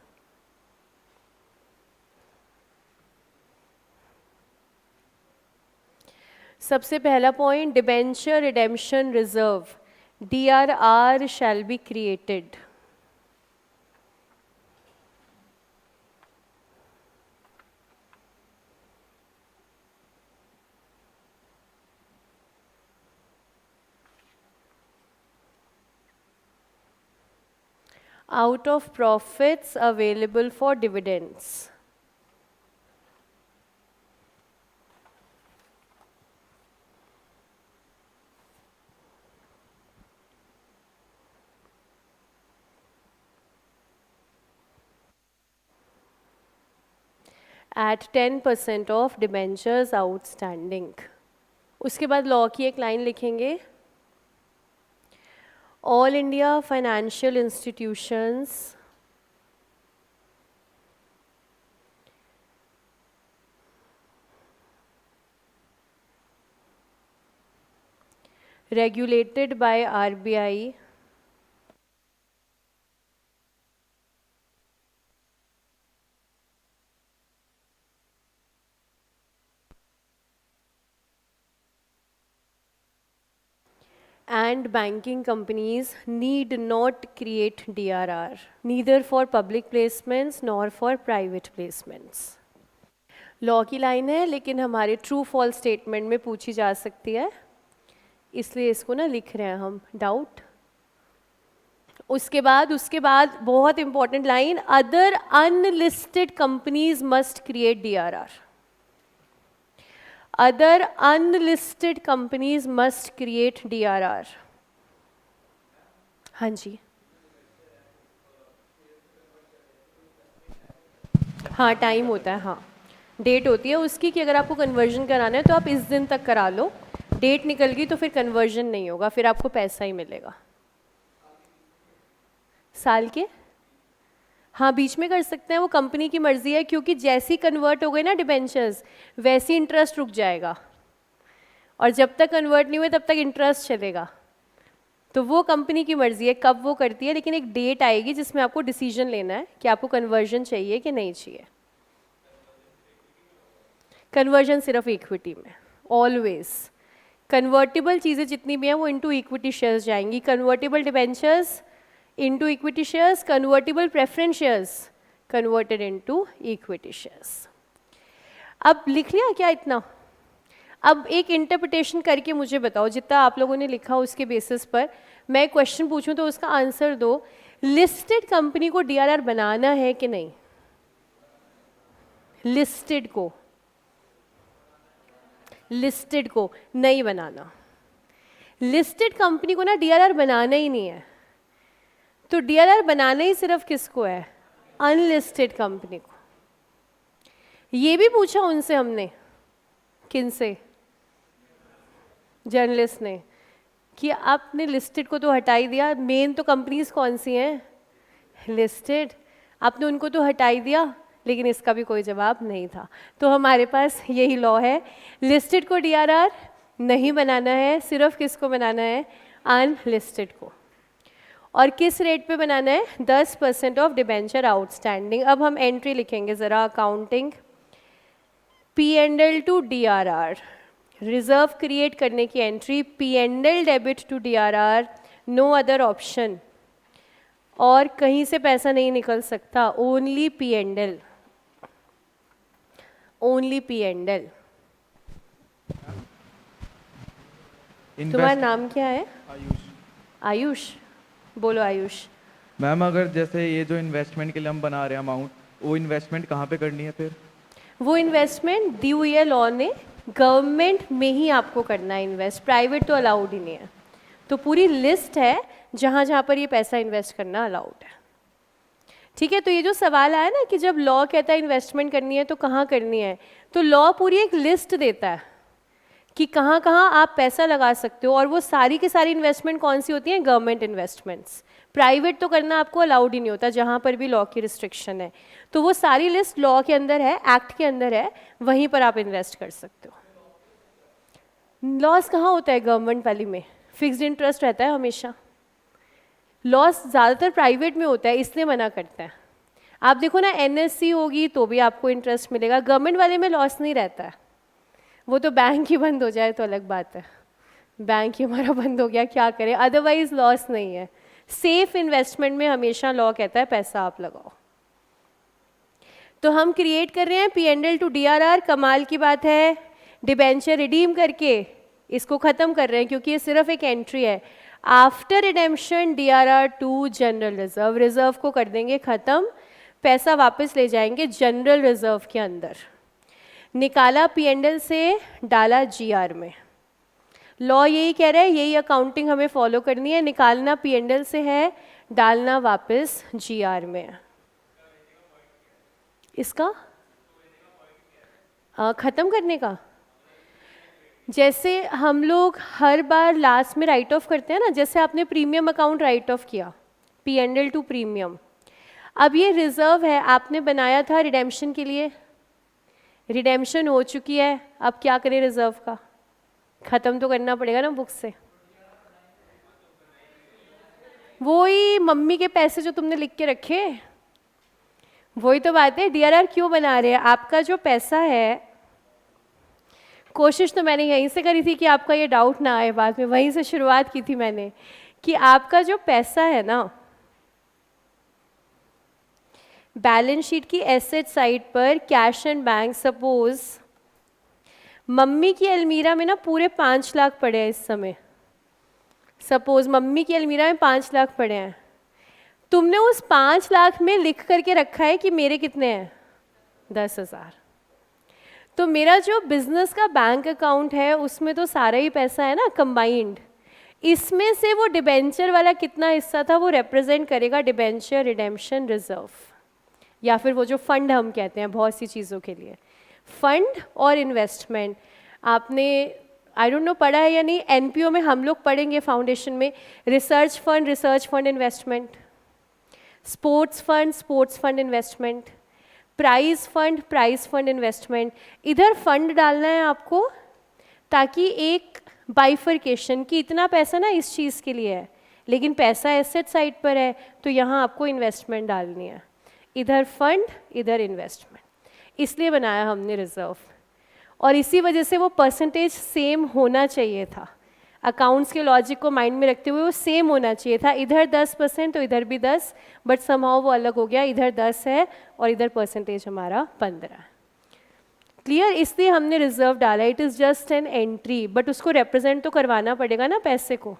सबसे पहला point, debenture redemption reserve, DRR shall be created. out of profits available for dividends. At 10% of debentures outstanding. उसके बाद लॉ की एक लाइन लिखेंगे, All India financial institutions regulated by RBI and banking companies need not create DRR, neither for public placements nor for private placements. Law की line है लेकिन हमारे true false statement में पूछी जा सकती है, इसलिए इसको ना लिख रहे हैं हम, डाउट। उसके बाद बहुत important line, other unlisted companies must create DRR। Other unlisted companies must create DRR. हाँ जी, हाँ टाइम होता है, हाँ डेट होती है उसकी कि अगर आपको कन्वर्जन कराना है तो आप इस दिन तक करा लो, डेट निकल गई तो फिर कन्वर्जन नहीं होगा, फिर आपको पैसा ही मिलेगा। साल के, हाँ बीच में कर सकते हैं, वो कंपनी की मर्जी है, क्योंकि जैसी कन्वर्ट हो गई ना डिबेंचर्स वैसी इंटरेस्ट रुक जाएगा, और जब तक कन्वर्ट नहीं हुए तब तक इंटरेस्ट चलेगा। तो वो कंपनी की मर्जी है कब वो करती है, लेकिन एक डेट आएगी जिसमें आपको डिसीजन लेना है कि आपको कन्वर्जन चाहिए कि नहीं चाहिए। कन्वर्जन सिर्फ इक्विटी में, ऑलवेज कन्वर्टेबल चीज़ें जितनी भी हैं वो इनटू इक्विटी शेयर्स जाएंगी। Convertible debentures into equity shares, convertible preference shares converted into equity shares. अब लिख लिया क्या इतना? अब एक इंटरप्रिटेशन करके मुझे बताओ, जितना आप लोगों ने लिखा उसके बेसिस पर मैं क्वेश्चन पूछूं तो उसका आंसर दो। लिस्टेड कंपनी को DRR बनाना है कि नहीं? लिस्टेड को नहीं बनाना। लिस्टेड कंपनी को ना DRR बनाना ही नहीं है, तो DRR बनाना ही सिर्फ किसको है? अनलिस्टेड कंपनी को। ये भी पूछा उनसे हमने, किनसे? जर्नलिस्ट ने, कि आपने लिस्टेड को तो हटा ही दिया, मेन तो कंपनीज कौन सी हैं? लिस्टेड। आपने उनको तो हटा ही दिया, लेकिन इसका भी कोई जवाब नहीं था। तो हमारे पास यही लॉ है, लिस्टेड को DRR नहीं बनाना है, सिर्फ किसको बनाना है? अनलिस्टेड को। और किस रेट पे बनाना है? 10% ऑफ डिबेंचर आउटस्टैंडिंग। अब हम एंट्री लिखेंगे ज़रा, accounting P&L to DRR, reserve create करने की entry, P&L debit to DRR, no other option, और कहीं से पैसा नहीं निकल सकता, ओनली P&L, ओनली P&L। तुम्हारा नाम क्या है? आयुष। बोलो आयुष। मैम अगर जैसे ये जो इन्वेस्टमेंट के लिए हम बना रहे हैं अमाउंट, वो इन्वेस्टमेंट कहाँ पे करनी है फिर? वो इन्वेस्टमेंट दी हुई है लॉ ने, गवर्नमेंट में ही आपको करना है इन्वेस्ट, प्राइवेट तो अलाउड ही नहीं है। तो पूरी लिस्ट है जहाँ जहाँ पर ये पैसा इन्वेस्ट करना अलाउड है। ठीक है, तो ये जो सवाल आया ना कि जब लॉ कहता है इन्वेस्टमेंट करनी है तो कहाँ करनी है, तो लॉ पूरी एक लिस्ट देता है कि कहाँ कहाँ आप पैसा लगा सकते हो, और वो सारी की सारी इन्वेस्टमेंट कौन सी होती हैं? Government investments. प्राइवेट तो करना आपको अलाउड ही नहीं होता, जहाँ पर भी लॉ की रिस्ट्रिक्शन है। तो वो सारी लिस्ट लॉ के अंदर है, एक्ट के अंदर है, वहीं पर आप इन्वेस्ट कर सकते हो। लॉस कहाँ होता है गवर्नमेंट वाली में? फिक्स्ड इंटरेस्ट रहता है हमेशा। लॉस ज़्यादातर प्राइवेट में होता है, इसलिए मना करते हैं। आप देखो ना, एनएससी होगी तो भी आपको इंटरेस्ट मिलेगा, गवर्नमेंट वाले में लॉस नहीं रहता है। वो तो बैंक ही बंद हो जाए तो अलग बात है, बैंक ही हमारा बंद हो गया क्या करें, अदरवाइज लॉस नहीं है। सेफ इन्वेस्टमेंट में हमेशा लॉ कहता है पैसा आप लगाओ। तो हम क्रिएट कर रहे हैं P&L टू DRR। कमाल की बात है, डिबेंचर रिडीम करके इसको ख़त्म कर रहे हैं, क्योंकि ये सिर्फ एक एंट्री है। After redemption DRR to general reserve, reserve को कर देंगे ख़त्म, पैसा वापस ले जाएंगे जनरल रिजर्व के अंदर। निकाला P&L से, डाला GR में। लॉ यही कह रहा है, यही अकाउंटिंग हमें फॉलो करनी है। निकालना P&L से है, डालना वापस GR में। इसका ख़त्म करने का, जैसे हम लोग हर बार लास्ट में राइट ऑफ करते हैं ना, जैसे आपने प्रीमियम अकाउंट राइट ऑफ किया, P&L टू प्रीमियम। अब ये रिजर्व है, आपने बनाया था रिडेम्पशन के लिए, रिडेम्पशन हो चुकी है, अब क्या करें रिजर्व का? ख़त्म तो करना पड़ेगा ना बुक से। वही मम्मी के पैसे जो तुमने लिख के रखे, वही तो बात है। DRR क्यों बना रहे हैं? आपका जो पैसा है, कोशिश तो मैंने यहीं से करी थी कि आपका ये डाउट ना आए, बाद में वहीं से शुरुआत की थी मैंने, कि आपका जो पैसा है ना, बैलेंस शीट की एसेट साइड पर cash and bank, suppose mummy की अलमीरा में ना पूरे 5 लाख पड़े हैं इस समय, सपोज मम्मी की अलमीरा में 5 लाख पड़े हैं, तुमने उस 5 लाख में लिख करके रखा है कि मेरे कितने हैं? 10,000। तो मेरा जो बिजनेस का बैंक अकाउंट है उसमें तो सारा ही पैसा है ना कंबाइंड, इसमें से वो डिबेंचर वाला कितना हिस्सा था वो रिप्रेजेंट करेगा डिबेंचर रिडेम्पशन रिजर्व, या फिर वो जो फंड हम कहते हैं बहुत सी चीज़ों के लिए, फंड और इन्वेस्टमेंट। आपने आई डोंट नो पढ़ा है या नहीं, एनपीओ में हम लोग पढ़ेंगे फाउंडेशन में, research fund investment, sports fund investment, prize fund investment. इधर फंड डालना है आपको ताकि एक बाइफर्केशन कि इतना पैसा ना इस चीज़ के लिए है, लेकिन पैसा एसेट साइड पर है तो यहाँ आपको इन्वेस्टमेंट डालनी है, इधर फंड इधर इन्वेस्टमेंट, इसलिए बनाया हमने रिजर्व। और इसी वजह से वो परसेंटेज सेम होना चाहिए था, अकाउंट्स के लॉजिक को माइंड में रखते हुए वो सेम होना चाहिए था, इधर 10% तो इधर भी 10, बट समहाउ वो अलग हो गया, इधर 10 है और इधर परसेंटेज हमारा 15 है। क्लियर? इसलिए हमने रिजर्व डाला, it is just an entry, but उसको रिप्रेजेंट तो करवाना पड़ेगा ना पैसे को,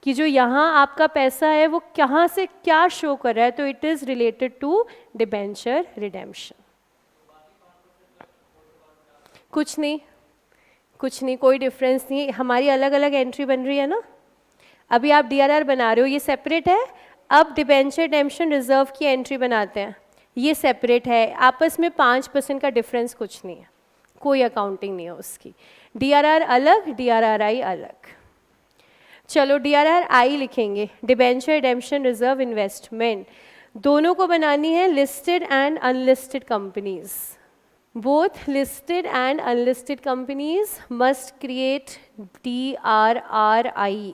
कि जो यहाँ आपका पैसा है वो कहाँ से क्या शो कर रहा है, तो it is related to debenture redemption. कुछ नहीं, कोई डिफरेंस नहीं, हमारी अलग अलग एंट्री बन रही है ना। अभी आप DRR बना रहे हो, ये सेपरेट है, अब डिबेंचर रिडेम्पशन रिजर्व की एंट्री बनाते हैं, ये सेपरेट है, आपस में 5% का डिफरेंस कुछ नहीं है, कोई अकाउंटिंग नहीं है उसकी। DRR अलग, DRRI अलग। चलो DRRI लिखेंगे, डिबेंचर रिडेम्पशन रिजर्व इन्वेस्टमेंट, दोनों को बनानी है listed and unlisted companies. Both listed and unlisted companies must create DRRI.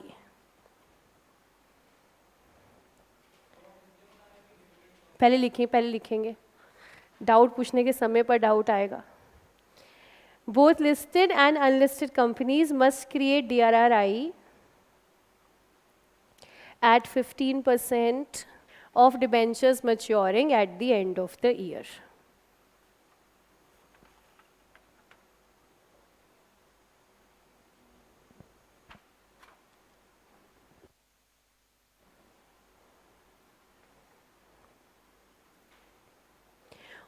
पहले लिखेंगे, डाउट पूछने के समय पर डाउट आएगा। Both listed and unlisted companies must create DRRI at 15% of debentures maturing at the end of the year.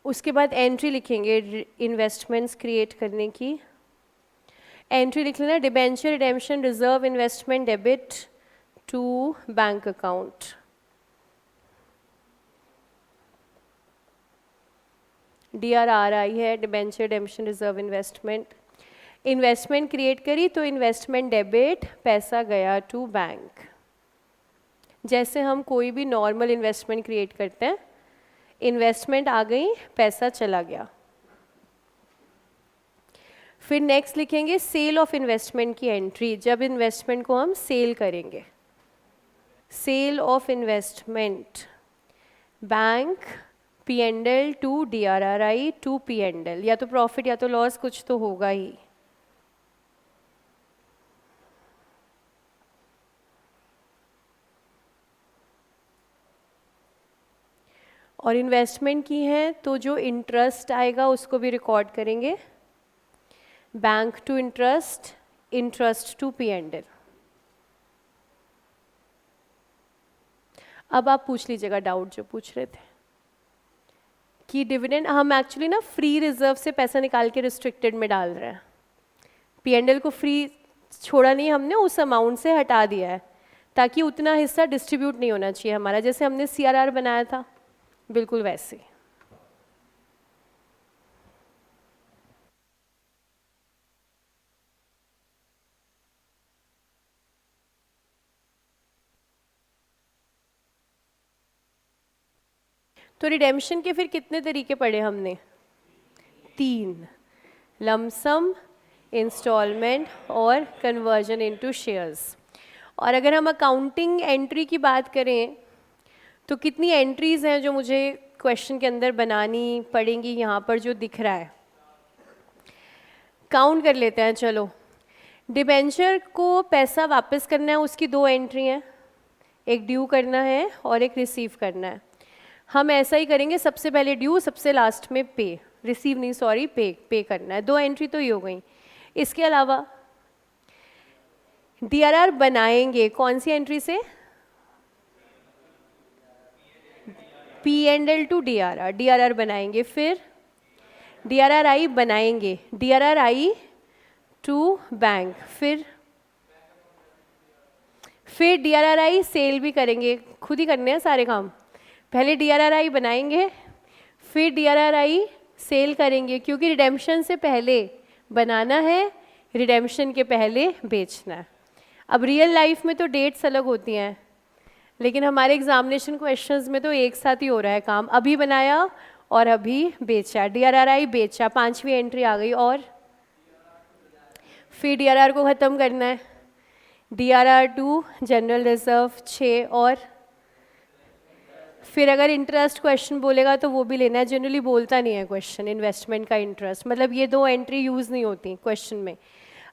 उसके बाद entry लिखेंगे इन्वेस्टमेंट्स क्रिएट करने की। एंट्री लिख लेना, debenture redemption reserve investment debit to bank account. DRRI है, debenture redemption reserve investment. Investment create करी तो इन्वेस्टमेंट डेबिट, पैसा गया टू बैंक। जैसे हम कोई भी नॉर्मल इन्वेस्टमेंट क्रिएट करते हैं, इन्वेस्टमेंट आ गई, पैसा चला गया। फिर नेक्स्ट लिखेंगे सेल ऑफ इन्वेस्टमेंट की एंट्री, जब इन्वेस्टमेंट को हम सेल करेंगे। Sale of investment, bank P&L to DRRI to P&L, या तो प्रॉफिट या तो लॉस कुछ तो होगा ही। और इन्वेस्टमेंट की है तो जो इंटरेस्ट आएगा उसको भी रिकॉर्ड करेंगे, bank to interest, interest to P&L। अब आप पूछ लीजिएगा डाउट जो पूछ रहे थे कि डिविडेंड, हम एक्चुअली ना फ्री रिजर्व से पैसा निकाल के रिस्ट्रिक्टेड में डाल रहे हैं। P&L को फ्री छोड़ा नहीं हमने, उस अमाउंट से हटा दिया है ताकि उतना हिस्सा डिस्ट्रीब्यूट नहीं होना चाहिए हमारा, जैसे हमने CRR बनाया था बिल्कुल वैसे। तो रिडेम्पशन के फिर कितने तरीके पढ़े हमने? 3, लमसम, इंस्टॉलमेंट और कन्वर्जन इनटू शेयर्स। और अगर हम अकाउंटिंग एंट्री की बात करें तो कितनी एंट्रीज हैं जो मुझे क्वेश्चन के अंदर बनानी पड़ेंगी, यहाँ पर जो दिख रहा है काउंट कर लेते हैं। चलो, डिबेंचर को पैसा वापस करना है, उसकी 2 एंट्री हैं, एक ड्यू करना है और एक रिसीव करना है। हम ऐसा ही करेंगे, सबसे पहले ड्यू, सबसे लास्ट में पे, रिसीव नहीं सॉरी, पे करना है। 2 एंट्री तो ये हो गई। इसके अलावा DRR बनाएंगे कौन सी एंट्री से? P&L टू DRR बनाएंगे, फिर DRRI बनाएंगे, DRRI टू बैंक, फिर DRRI सेल भी करेंगे, खुद ही करने हैं सारे काम। पहले DRRI बनाएंगे, फिर DRRI सेल करेंगे, क्योंकि रिडेम्पशन से पहले बनाना है, रिडेम्पशन के पहले बेचना है। अब रियल लाइफ में तो डेट्स अलग होती हैं, लेकिन हमारे एग्जामिनेशन क्वेश्चंस में तो एक साथ ही हो रहा है काम, अभी बनाया और अभी बेचा, DRRI बेचा, 5वीं एंट्री आ गई। और फिर DRR को ख़त्म करना है, DRR टू जनरल रिजर्व 6, और फिर अगर इंटरेस्ट क्वेश्चन बोलेगा तो वो भी लेना है। जनरली बोलता नहीं है क्वेश्चन इन्वेस्टमेंट का इंटरेस्ट, मतलब ये 2 एंट्री यूज़ नहीं होती क्वेश्चन में।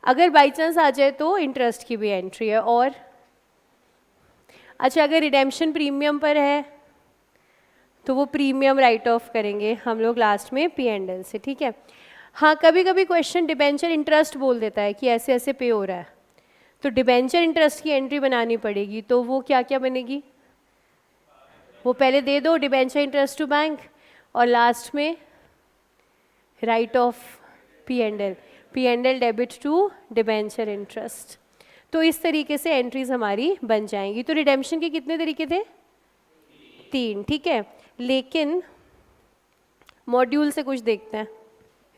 अगर बाई चांस आ जाए तो इंटरेस्ट की भी एंट्री है। और अच्छा, अगर रिडेम्पशन प्रीमियम पर है तो वो प्रीमियम राइट ऑफ करेंगे हम लोग लास्ट में P&L से, ठीक है। हाँ, कभी कभी क्वेश्चन डिबेंचर इंटरेस्ट बोल देता है कि ऐसे ऐसे पे हो रहा है, तो डिबेंचर इंटरेस्ट की एंट्री बनानी पड़ेगी। तो वो क्या क्या बनेगी, वो पहले दे दो, डिबेंचर इंटरेस्ट टू बैंक, और लास्ट में write off P&L debit to debenture interest. तो इस तरीके से एंट्रीज हमारी बन जाएंगी। तो रिडेम्पशन के कितने तरीके थे? 3, ठीक है। लेकिन मॉड्यूल से कुछ देखते हैं।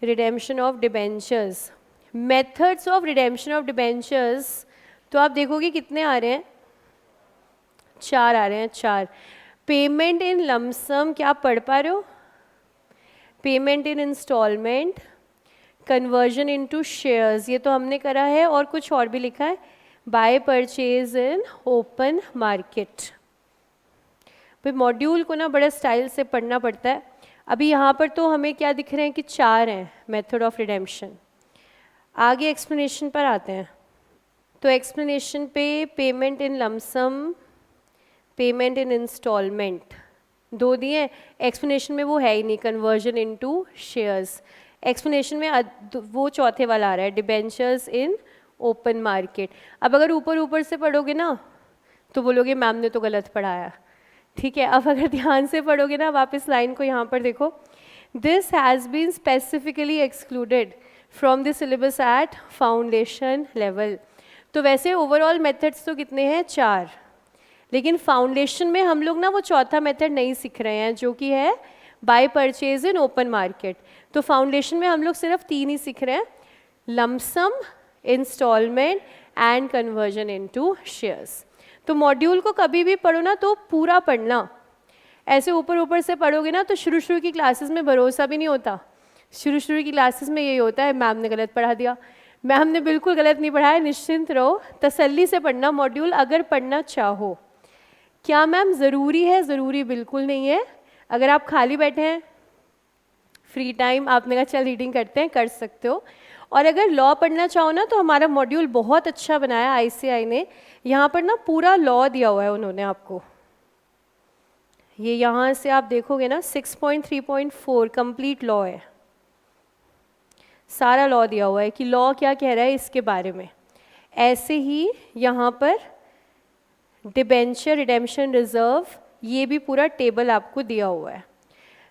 Redemption of debentures, methods of redemption of debentures, तो आप देखोगे कितने आ रहे हैं? 4 आ रहे हैं, 4। पेमेंट इन लमसम, क्या आप पढ़ पा रहे हो? Payment in instalment, conversion into shares, ये तो हमने करा है, और कुछ और भी लिखा है, by purchase in open market. फिर मॉड्यूल को ना बड़े स्टाइल से पढ़ना पड़ता है। अभी यहाँ पर तो हमें क्या दिख रहे हैं कि 4 हैं मेथड ऑफ रिडेम्पशन। आगे एक्सप्लेनेशन पर आते हैं। तो एक्सप्लेनेशन पे payment in lump sum, payment in instalment 2 दिए, एक्सप्लेनेशन में वो है ही नहीं, कन्वर्जन इनटू शेयर्स। एक्सप्लेनेशन में वो चौथे वाला आ रहा है, डिबेंचर्स इन ओपन मार्केट। अब अगर ऊपर ऊपर से पढ़ोगे ना तो बोलोगे मैम ने तो गलत पढ़ाया, ठीक है। अब अगर ध्यान से पढ़ोगे ना, वापस लाइन को यहाँ पर देखो, this has been specifically excluded from the syllabus at foundation level. तो वैसे ओवरऑल मेथड्स तो कितने हैं? 4, लेकिन फाउंडेशन में हम लोग ना वो चौथा मेथड नहीं सीख रहे हैं, जो कि है by purchase in open market. तो फाउंडेशन में हम लोग सिर्फ 3 ही सीख रहे हैं, lump sum, instalment and conversion into shares. तो मॉड्यूल को कभी भी पढ़ो ना तो पूरा पढ़ना, ऐसे ऊपर ऊपर से पढ़ोगे ना तो शुरू की क्लासेस में भरोसा भी नहीं होता, शुरू की क्लासेस में यही होता है, मैम ने गलत पढ़ा दिया। मैम ने बिल्कुल गलत नहीं पढ़ाया, निश्चिंत रहो, तसल्ली से पढ़ना मॉड्यूल अगर पढ़ना चाहो। क्या मैम ज़रूरी है? ज़रूरी बिल्कुल नहीं है। अगर आप खाली बैठे हैं, फ्री टाइम, आपने कहा चल रीडिंग करते हैं, कर सकते हो। और अगर लॉ पढ़ना चाहो ना तो हमारा मॉड्यूल बहुत अच्छा बनाया आईसीआई ने। यहाँ पर ना पूरा लॉ दिया हुआ है उन्होंने आपको, ये यहाँ से आप देखोगे ना 6.3.4 कंप्लीट लॉ है, सारा लॉ दिया हुआ है कि लॉ क्या कह रहा है इसके बारे में। ऐसे ही यहाँ पर डिबेंचर, रिडेम्पशन, रिजर्व, ये भी पूरा टेबल आपको दिया हुआ है।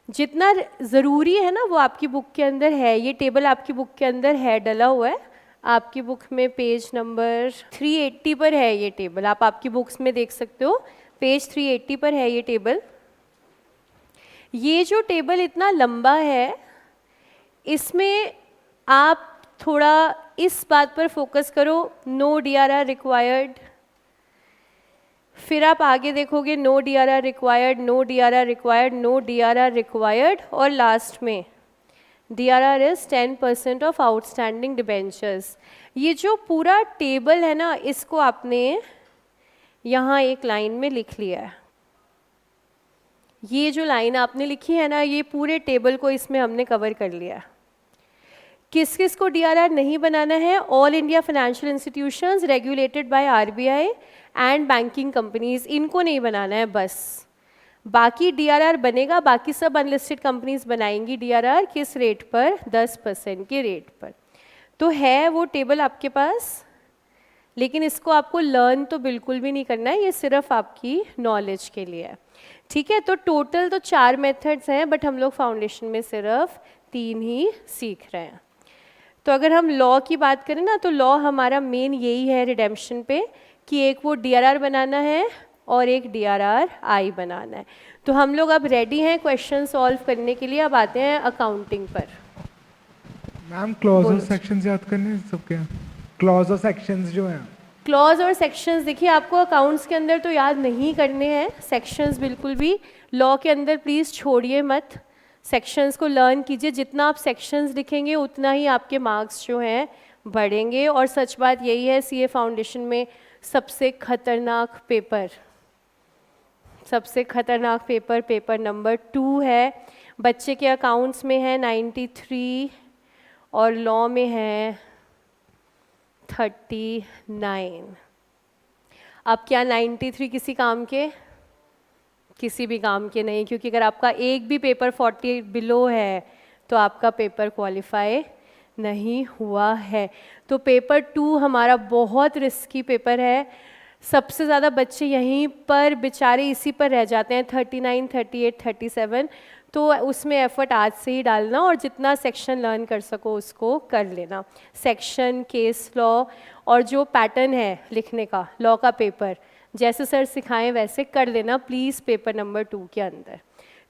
जितना ज़रूरी है ना वो आपकी बुक के अंदर है, ये टेबल आपकी बुक के अंदर है, डला हुआ है। आपकी बुक में पेज नंबर 380 पर है ये टेबल, आप आपकी बुक्स में देख सकते हो, पेज 380 पर है ये टेबल। ये जो टेबल इतना लंबा है, इसमें आप थोड़ा इस बात पर फोकस करो, नो DRR रिक्वायर्ड। फिर आप आगे देखोगे no DRR required, no DRR required, no DRR required, और लास्ट में DRR is 10% of outstanding debentures. ये जो पूरा टेबल है ना, इसको आपने यहाँ एक लाइन में लिख लिया है। ये जो लाइन आपने लिखी है ना, ये पूरे टेबल को इसमें हमने कवर कर लिया है। किस किस को DRR नहीं बनाना है? All India financial institutions regulated by RBI and banking companies, इनको नहीं बनाना है बस। बाकी DRR बनेगा, बाकी सब अनलिस्टेड कंपनीज बनाएंगी DRR, किस रेट पर? 10% के रेट पर। तो है वो टेबल आपके पास, लेकिन इसको आपको लर्न तो बिल्कुल भी नहीं करना है, ये सिर्फ आपकी नॉलेज के लिए है, ठीक है। तो टोटल तो 4 मेथड्स हैं, बट हम लोग फाउंडेशन में सिर्फ 3 ही सीख रहे हैं। तो अगर हम लॉ की बात करें ना, तो लॉ हमारा मेन यही है रिडेम्पशन पे, कि एक वो DRR बनाना है और एक DRRI बनाना है। तो हम लोग अब रेडी हैं क्वेश्चन सॉल्व करने के लिए। अब आते हैं अकाउंटिंग पर। मैम क्लॉज और सेक्शंस याद करने हैं सबके? क्लॉज और सेक्शंस जो हैं, क्लॉज और सेक्शंस देखिए आपको अकाउंट्स के अंदर तो याद नहीं करने हैं, सेक्शंस बिल्कुल भी लॉ के अंदर प्लीज़ छोड़िए मत, सेक्शंस को लर्न कीजिए। जितना आप सेक्शंस लिखेंगे उतना ही आपके मार्क्स जो हैं बढ़ेंगे। और सच बात यही है, CA फाउंडेशन में सबसे खतरनाक पेपर, पेपर नंबर 2 है। बच्चे के अकाउंट्स में है 93 और लॉ में है 39। अब क्या 93 किसी काम के? किसी भी काम के नहीं, क्योंकि अगर आपका एक भी पेपर 40 बिलो है तो आपका पेपर क्वालिफाई नहीं हुआ है। तो पेपर 2 हमारा बहुत रिस्की पेपर है। सबसे ज़्यादा बच्चे यहीं पर बेचारे इसी पर रह जाते हैं, 39, 38, 37। तो उसमें एफर्ट आज से ही डालना, और जितना सेक्शन लर्न कर सको उसको कर लेना। सेक्शन, केस लॉ, और जो पैटर्न है लिखने का लॉ का पेपर, जैसे सर सिखाएं वैसे कर लेना प्लीज़ पेपर नंबर 2 के अंदर,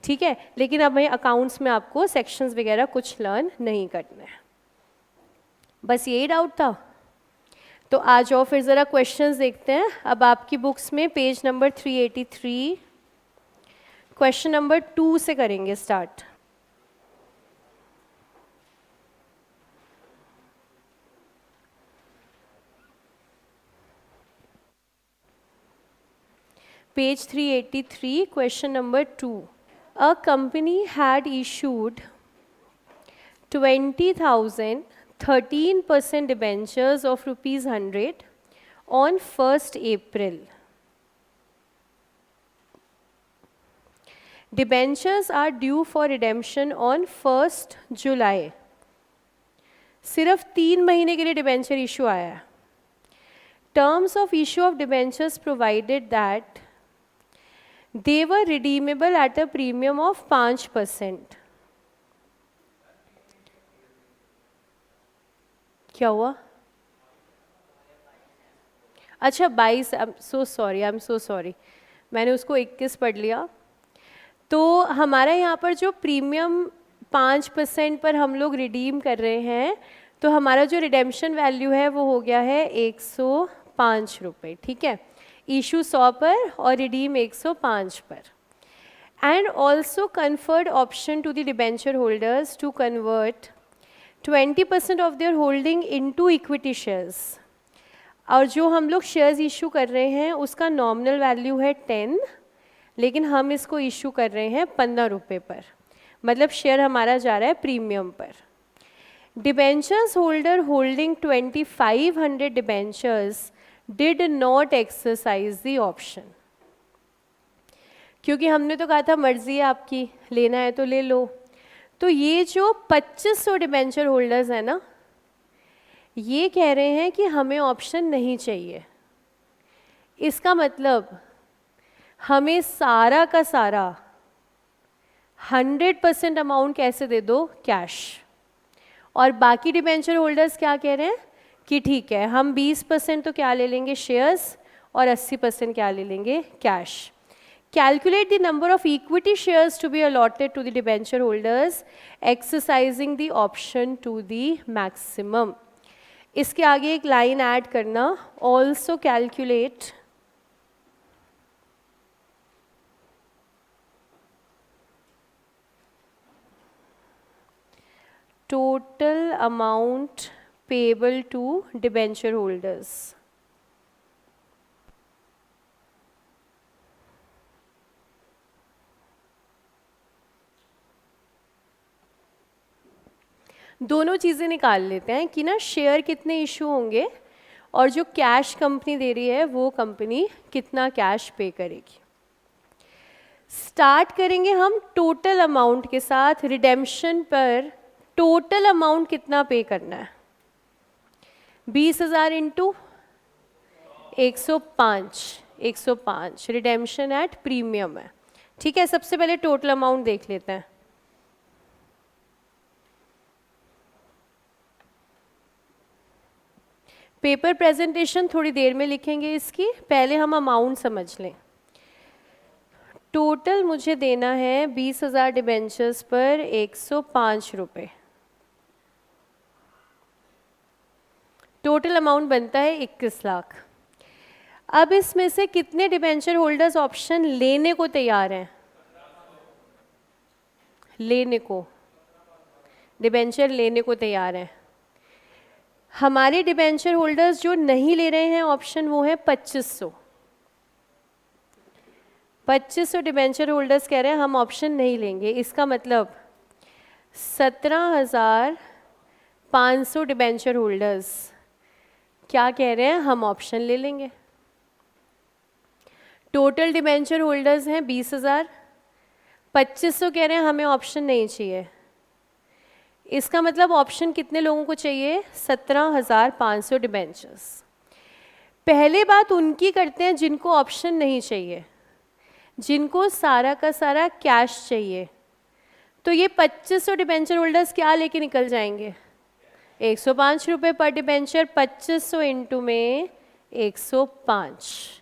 ठीक है। लेकिन अब मैं अकाउंट्स में आपको सेक्शंस वगैरह कुछ लर्न नहीं करना है। बस यही डाउट था? तो आ जाओ फिर ज़रा क्वेश्चंस देखते हैं। अब आपकी बुक्स में पेज नंबर 383, क्वेश्चन नंबर 2 से करेंगे start. Page 383, question number 2. A company had issued 20,000 13% debentures of rupees 100 on 1st April. Debentures are due for redemption on 1st July. सिर्फ 3 महीने के लिए डिबेंचर इशू आया है। Terms of issue of debentures provided that they were redeemable at a premium of 5%. क्या हुआ? अच्छा 22, I am so sorry, मैंने उसको 21 पढ़ लिया। तो हमारा यहाँ पर जो प्रीमियम 5% पर हम लोग रिडीम कर रहे हैं, तो हमारा जो रिडेम्पशन वैल्यू है वो हो गया है 105 रुपये, ठीक है। इशू 100 पर और रिडीम 105 पर। and also conferred option to the debenture holders to convert 20% of their holding into equity shares. और जो हम लोग शेयर्स इशू कर रहे हैं उसका नॉमिनल वैल्यू है 10, लेकिन हम इसको इशू कर रहे हैं 15 रुपये पर, मतलब शेयर हमारा जा रहा है प्रीमियम पर. Debentures holder holding 2500 debentures did not exercise the option. क्योंकि हमने तो कहा था मर्जी है आपकी, लेना है तो ले लो. तो ये जो 2500 डिबेंचर होल्डर्स हैं ना, ये कह रहे हैं कि हमें ऑप्शन नहीं चाहिए. इसका मतलब हमें सारा का सारा 100% अमाउंट कैसे दे दो, कैश. और बाकी डिबेंचर होल्डर्स क्या कह रहे हैं कि ठीक है हम 20% तो क्या ले लेंगे शेयर्स और 80% क्या ले लेंगे, cash. Calculate the number of equity shares to be allotted to the debenture holders exercising the option to the maximum. इसके आगे एक लाइन ऐड करना, also calculate total amount payable to debenture holders. दोनों चीज़ें निकाल लेते हैं कि ना शेयर कितने इशू होंगे और जो कैश कंपनी दे रही है वो कंपनी कितना कैश पे करेगी. स्टार्ट करेंगे हम टोटल अमाउंट के साथ. रिडेम्पशन पर टोटल अमाउंट कितना पे करना है, 20,000 इंटू 105. रिडेम्पशन एट प्रीमियम है. ठीक है, सबसे पहले टोटल अमाउंट देख लेते हैं. पेपर प्रेजेंटेशन थोड़ी देर में लिखेंगे इसकी, पहले हम अमाउंट समझ लें. टोटल मुझे देना है 20,000 डिबेंचर्स पर 105 रुपये. टोटल अमाउंट बनता है 21 लाख. अब इसमें से कितने डिबेंचर होल्डर्स ऑप्शन लेने को तैयार हैं, लेने को, डिबेंचर लेने को तैयार हैं. हमारे डिबेंचर होल्डर्स जो नहीं ले रहे हैं ऑप्शन वो है 2500 डिबेंचर होल्डर्स कह रहे हैं हम ऑप्शन नहीं लेंगे. इसका मतलब 17,500 डिबेंचर होल्डर्स क्या कह रहे हैं, हम ऑप्शन ले लेंगे. टोटल डिबेंचर होल्डर्स हैं 20,000, 2500 कह रहे हैं हमें ऑप्शन नहीं चाहिए. इसका मतलब ऑप्शन कितने लोगों को चाहिए, 17,500 डिबेंचर्स. पहले बात उनकी करते हैं जिनको ऑप्शन नहीं चाहिए, जिनको सारा का सारा कैश चाहिए. तो ये 2500 डिबेंचर होल्डर्स क्या लेके निकल जाएंगे, 105 रुपये पर डिबेंचर. 2500 इंटू में 105,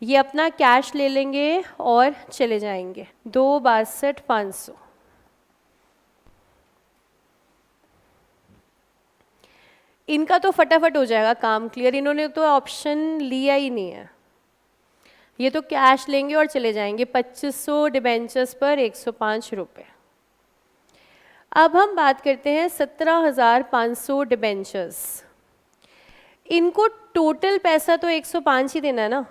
ये अपना कैश ले लेंगे और चले जाएंगे. 2,62,500. इनका तो फटाफट हो जाएगा काम क्लियर, इन्होंने तो ऑप्शन लिया ही नहीं है. ये तो कैश लेंगे और चले जाएंगे. 2500 डिबेंचर्स पर 105 रुपये. अब हम बात करते हैं 17,500 डिबेंचर्स. इनको टोटल पैसा तो 105 ही देना है ना,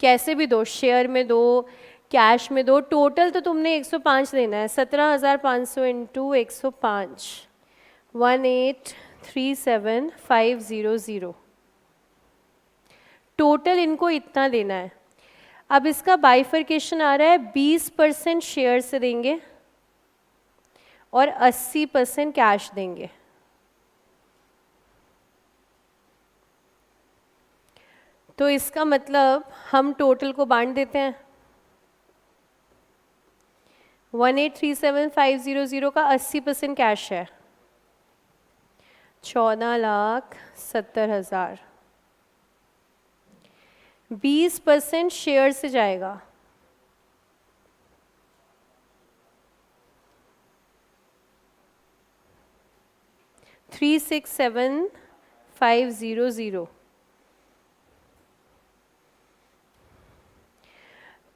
कैसे भी दो, शेयर में दो, कैश में दो, टोटल तो तुमने 105 देना है. 17,500 इंटू 105, 1837500. टोटल इनको इतना देना है. अब इसका बाइफर्केशन आ रहा है 20% शेयर से देंगे और 80% कैश देंगे. तो इसका मतलब हम टोटल को बांट देते हैं. 1837500 का 80% कैश है, 14,70,000. 20% शेयर से जाएगा, 367,500.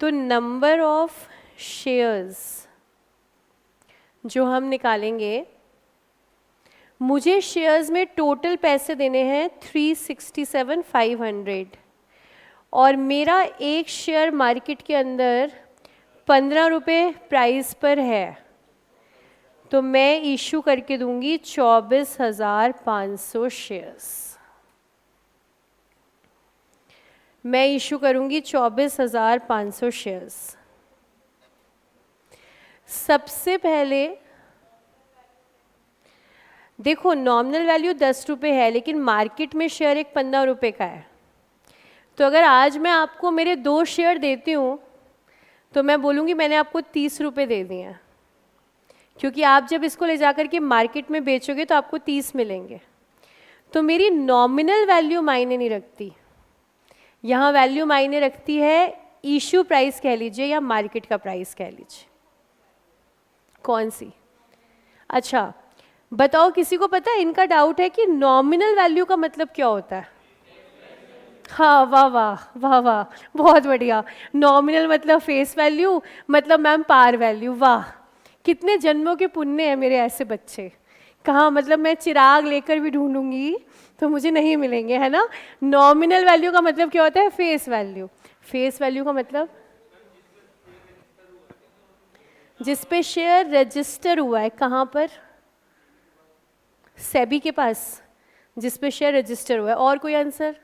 तो नंबर ऑफ शेयर्स जो हम निकालेंगे, मुझे शेयर्स में टोटल पैसे देने हैं 367,500 और मेरा एक शेयर मार्केट के अंदर 15 रुपये प्राइस पर है, तो मैं इशू करके दूंगी 24,500 शेयर्स। मैं इशू करूंगी 24,500 शेयर्स। सबसे पहले देखो, नॉमिनल वैल्यू 10 रुपये है, लेकिन मार्केट में शेयर एक 15 रुपये का है। तो अगर आज मैं आपको मेरे 2 शेयर देती हूँ तो मैं बोलूँगी मैंने आपको 30 रुपये दे दिए हैं, क्योंकि आप जब इसको ले जाकर के मार्केट में बेचोगे तो आपको 30 मिलेंगे। तो मेरी नॉमिनल वैल्यू मायने नहीं रखती, यहाँ वैल्यू मायने रखती है इशू प्राइस कह लीजिए या मार्केट का प्राइस कह लीजिए। कौन सी? अच्छा बताओ, किसी को पता है? इनका डाउट है कि नॉमिनल वैल्यू का मतलब क्या होता है। हाँ, वाह वाह वाह वाह, बहुत बढ़िया। नॉमिनल मतलब फेस वैल्यू, मतलब मैम पार वैल्यू। वाह, कितने जन्मों के पुण्य है मेरे ऐसे बच्चे। कहाँ, मतलब मैं चिराग लेकर भी ढूंढूंगी तो मुझे नहीं मिलेंगे, है ना। नॉमिनल वैल्यू का मतलब क्या होता है? Face value. फेस वैल्यू का मतलब जिस पे शेयर रजिस्टर हुआ है। कहाँ पर? सेबी के पास, जिस पे शेयर रजिस्टर हुआ है। और कोई आंसर?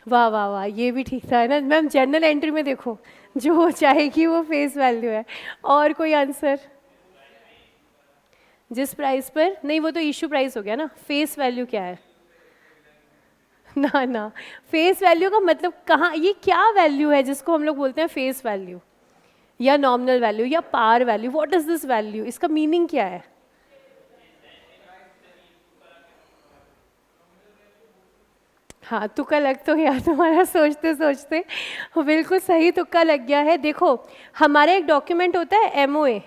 वाह वाह वाह, ये भी ठीक था, है ना मैम। जर्नल एंट्री में देखो जो हो जाएगी वो फेस वैल्यू है। और कोई आंसर? जिस प्राइस पर? नहीं, वो तो इशू प्राइस हो गया ना। फेस वैल्यू क्या है? ना ना, फेस वैल्यू का मतलब कहाँ, ये क्या वैल्यू है जिसको हम लोग बोलते हैं फेस वैल्यू या नॉमिनल वैल्यू या par value? What is this value? इसका मीनिंग क्या है? हाँ, तुक्का लग तो गया तुम्हारा, सोचते सोचते बिल्कुल सही तुक्का लग गया है। देखो, हमारा एक डॉक्यूमेंट होता है एमओए,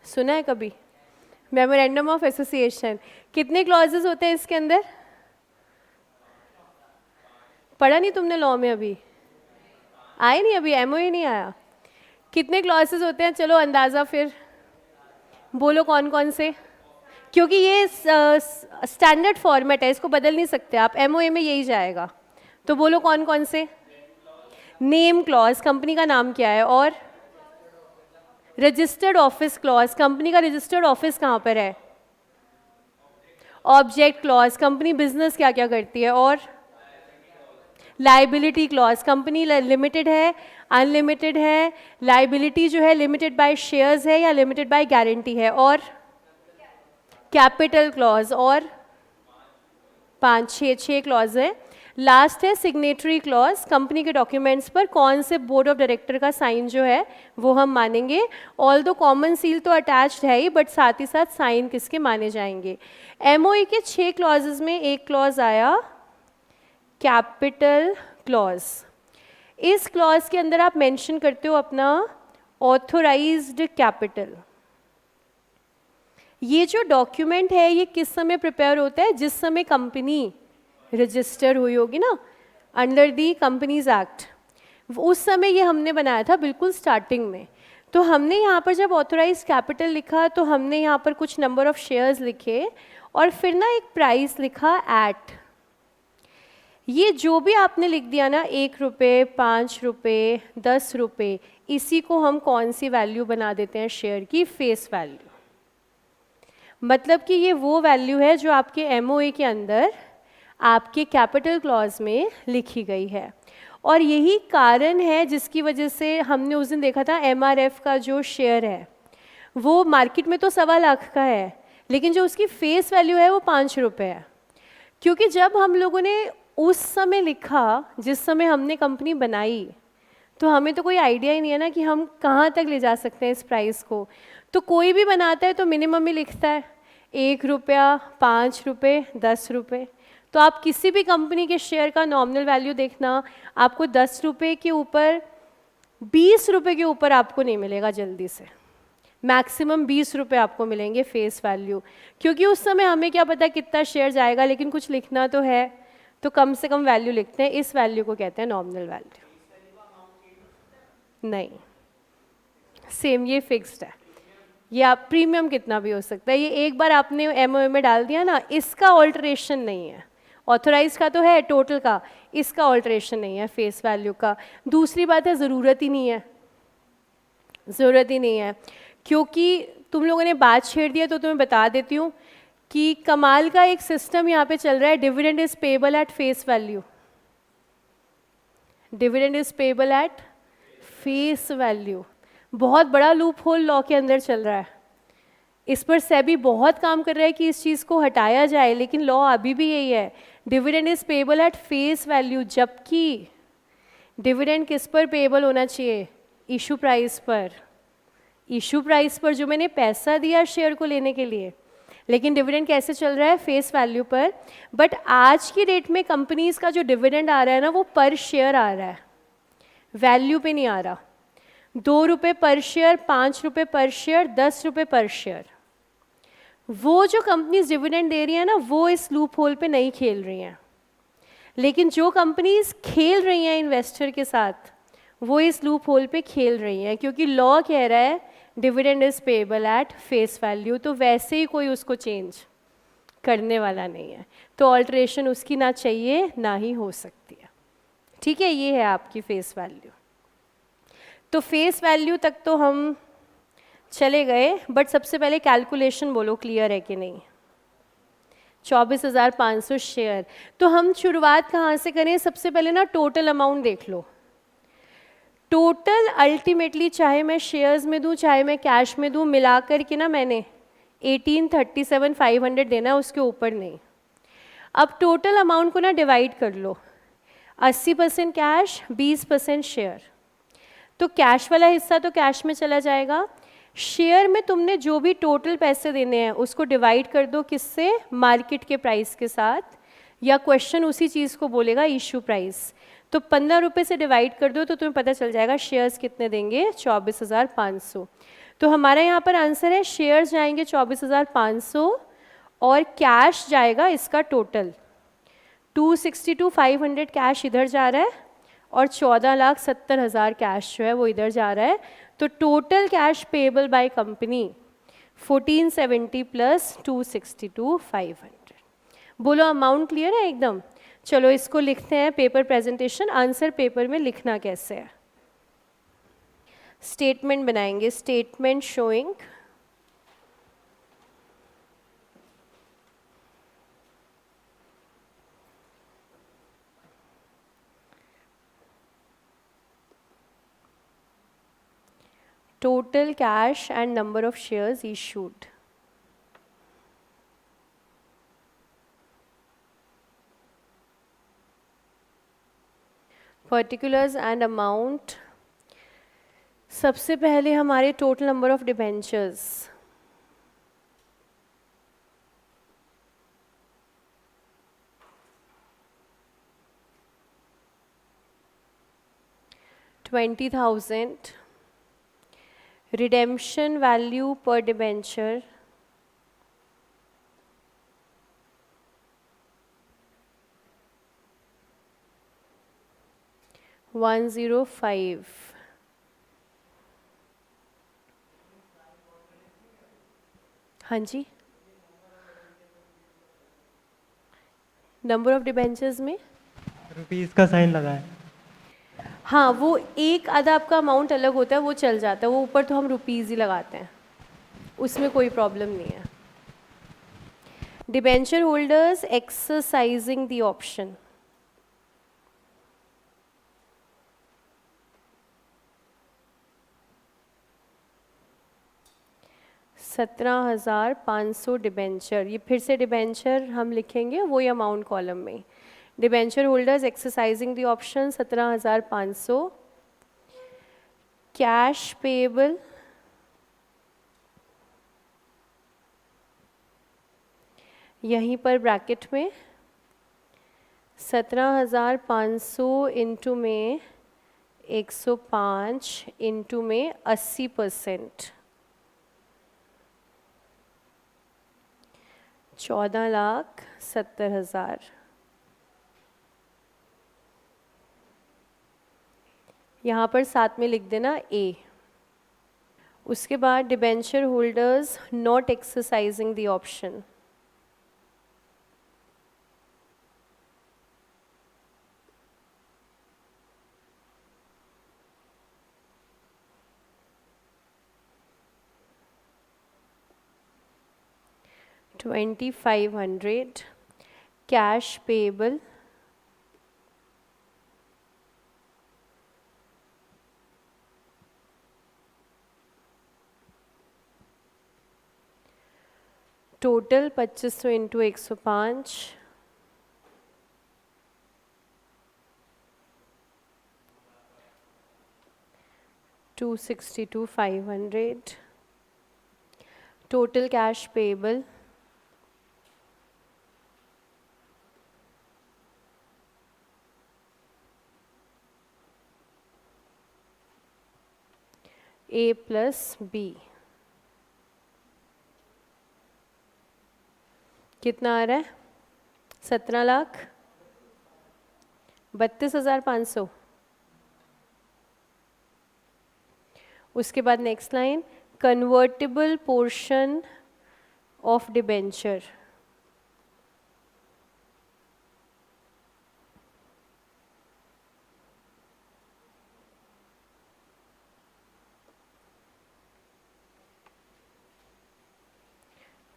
सुना है कभी? Memorandum of association. कितने क्लॉजेस होते हैं इसके अंदर? पढ़ा नहीं तुमने लॉ में? अभी आए नहीं, अभी एमओए नहीं आया। कितने क्लॉजेस होते हैं? चलो अंदाज़ा फिर बोलो कौन कौन से, क्योंकि ये स्टैंडर्ड फॉर्मेट है, इसको बदल नहीं सकते आप। एमओए में यही जाएगा। तो बोलो कौन कौन से। नेम क्लॉज, कंपनी का नाम क्या है। और रजिस्टर्ड ऑफिस क्लॉज, कंपनी का रजिस्टर्ड ऑफिस कहाँ पर है। ऑब्जेक्ट क्लॉज, कंपनी बिजनेस क्या क्या करती है। और लाइबिलिटी क्लॉज, कंपनी लिमिटेड है, अनलिमिटेड है। लाइबिलिटी जो है लिमिटेड बाय शेयर्स है या लिमिटेड बाय गारंटी है। और कैपिटल क्लॉज। और 6 क्लॉज है। लास्ट है सिग्नेटरी क्लॉज, कंपनी के डॉक्यूमेंट्स पर कौन से बोर्ड ऑफ डायरेक्टर का साइन जो है वो हम मानेंगे। ऑल दो कॉमन सील तो अटैच्ड है ही, बट साथ ही साथ साइन किसके माने जाएंगे। एमओई के 6 क्लॉजेज में एक क्लॉज आया कैपिटल क्लॉज। इस क्लॉज के अंदर आप मेंशन करते हो अपना ऑथोराइज्ड कैपिटल। ये जो डॉक्यूमेंट है ये किस समय प्रिपेयर होता है? जिस समय कंपनी रजिस्टर हुई होगी ना, अंडर दी कंपनीज एक्ट, उस समय ये हमने बनाया था बिल्कुल स्टार्टिंग में। तो हमने यहाँ पर जब ऑथोराइज कैपिटल लिखा तो हमने यहाँ पर कुछ नंबर ऑफ शेयर्स लिखे और फिर ना एक प्राइस लिखा एट। ये जो भी आपने लिख दिया ना, 1 रुपये, 5 रुपये, 10 रुपये, इसी को हम कौन सी वैल्यू बना देते हैं शेयर की? Face value. मतलब कि ये वो वैल्यू है जो आपके एमओए के अंदर आपके कैपिटल क्लॉज में लिखी गई है। और यही कारण है जिसकी वजह से हमने उस दिन देखा था एमआरएफ का जो शेयर है वो मार्केट में तो 1.25 लाख का है, लेकिन जो उसकी फेस वैल्यू है वो 5 रुपये है। क्योंकि जब हम लोगों ने उस समय लिखा जिस समय हमने कंपनी बनाई, तो हमें तो कोई आइडिया ही नहीं है ना कि हम कहाँ तक ले जा सकते हैं इस प्राइस को। तो कोई भी बनाता है तो मिनिमम ही लिखता है 1 रुपया, 5 रुपये, 10 रुपये। तो आप किसी भी कंपनी के शेयर का नॉमिनल वैल्यू देखना, आपको 10 रुपये के ऊपर, 20 रुपये के ऊपर आपको नहीं मिलेगा जल्दी से। मैक्सिमम 20 रुपये आपको मिलेंगे फेस वैल्यू, क्योंकि उस समय हमें क्या पता कितना शेयर जाएगा, लेकिन कुछ लिखना तो है। तो कम से कम वैल्यू लिखते हैं, इस वैल्यू को कहते हैं नॉमिनल वैल्यू। नहीं, सेम ये फिक्स्ड है, ये आप प्रीमियम कितना भी हो सकता है, ये एक बार आपने एमओए में डाल दिया ना, इसका ऑल्टरेशन नहीं है। ऑथोराइज का तो है, टोटल का, इसका ऑल्टरेशन नहीं है फेस वैल्यू का। दूसरी बात है ज़रूरत ही नहीं है, ज़रूरत ही नहीं है, क्योंकि तुम लोगों ने बात छेड़ दिया तो तुम्हें बता देती हूँ कि कमाल का एक सिस्टम यहाँ पे चल रहा है, dividend is payable at face value. Dividend is payable at face value, बहुत बड़ा लूप होल लॉ के अंदर चल रहा है। इस पर सेबी बहुत काम कर रहा है कि इस चीज़ को हटाया जाए, लेकिन लॉ अभी भी यही है, dividend is payable at face value. जबकि डिविडेंड किस पर पेएबल होना चाहिए? इशू प्राइस पर। इशू प्राइस पर जो मैंने पैसा दिया शेयर को लेने के लिए, लेकिन डिविडेंड कैसे चल रहा है? फेस वैल्यू पर। बट आज की डेट में कंपनीज का जो डिविडेंड आ रहा है ना, वो पर शेयर आ रहा है, वैल्यू पे नहीं आ रहा। 2 रुपये पर शेयर, 5 रुपये पर शेयर, 10 रुपये पर शेयर। वो जो कंपनीज डिविडेंड दे रही है ना, वो इस लूप होल पे नहीं खेल रही हैं। लेकिन जो कंपनीज खेल रही हैं इन्वेस्टर के साथ, वो इस लूप होल पे खेल रही हैं, क्योंकि लॉ कह रहा है dividend is payable at face value, तो वैसे ही कोई उसको चेंज करने वाला नहीं है, तो ऑल्टरेशन उसकी ना चाहिए ना ही हो सकती है। ठीक है, ये है आपकी फेस वैल्यू। तो फेस वैल्यू तक तो हम चले गए, बट सबसे पहले कैलकुलेशन बोलो क्लियर है कि नहीं। 24,500 शेयर, तो हम शुरुआत कहाँ से करें? सबसे पहले ना टोटल अमाउंट देख लो। टोटल अल्टीमेटली चाहे मैं शेयर्स में दूं चाहे मैं कैश में दूं, मिलाकर के ना मैंने 1837,500 देना है, उसके ऊपर नहीं। अब टोटल अमाउंट को ना डिवाइड कर लो, 80% कैश, 20% शेयर। तो कैश वाला हिस्सा तो कैश में चला जाएगा, शेयर में तुमने जो भी टोटल पैसे देने हैं उसको डिवाइड कर दो, किससे? मार्केट के प्राइस के साथ, या क्वेश्चन उसी चीज़ को बोलेगा इशू प्राइस। तो 15 रुपये से डिवाइड कर दो तो तुम्हें पता चल जाएगा शेयर्स कितने देंगे, 24,500। तो हमारा यहाँ पर आंसर है शेयर्स जाएंगे 24,500 और कैश जाएगा इसका टोटल 262,500 कैश इधर जा रहा है और 14,70,000 कैश जो है वो इधर जा रहा है। तो total cash payable by company 1470 plus 262,500। बोलो अमाउंट क्लियर है एकदम? चलो इसको लिखते हैं पेपर प्रेजेंटेशन। आंसर पेपर में लिखना कैसे है? स्टेटमेंट बनाएंगे, statement showing total cash and number of shares issued. Particulars and amount, सबसे पहले हमारे total number of debentures, $20,000. Redemption value per debenture $105. हाँ जी, नंबर ऑफ डिबेंचर्स में रुपीस का साइन लगा है। हाँ, वो एक आधा आपका अमाउंट अलग होता है, वो चल जाता है, वो ऊपर तो हम रुपीज़ ही लगाते हैं, उसमें कोई प्रॉब्लम नहीं है। Debenture holders exercising the option, $17,500 debenture. ये फिर से डिबेंचर हम लिखेंगे वही अमाउंट कॉलम में। Debenture holders exercising the option 17,500। Cash payable यहीं पर ब्रैकेट में 17,500 इंटू में 105 इंटू में 80%, 14,70,000। यहाँ पर साथ में लिख देना ए। उसके बाद debenture holders not exercising the option, $2,500 cash payable, total 2500 into 105, $262,500 total cash payable, A plus B कितना आ रहा है? 17,32,500। उसके बाद next line, convertible portion of debenture,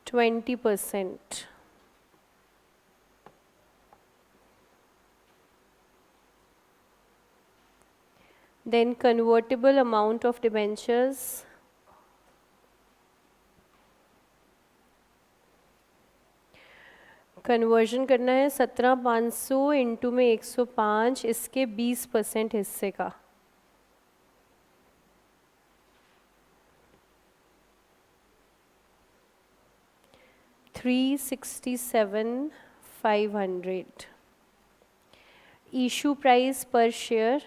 %20। Then convertible amount of debentures, conversion करना है 17,500 इंटू में 105, इसके 20% हिस्से का, $367,500। इशू प्राइस पर शेयर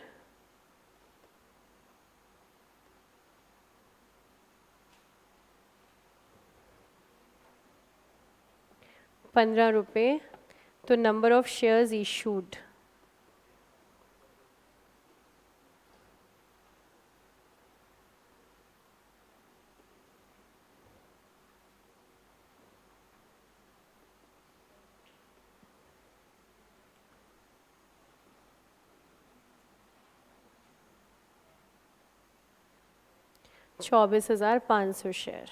₹15। तो number of shares issued $24,500 share.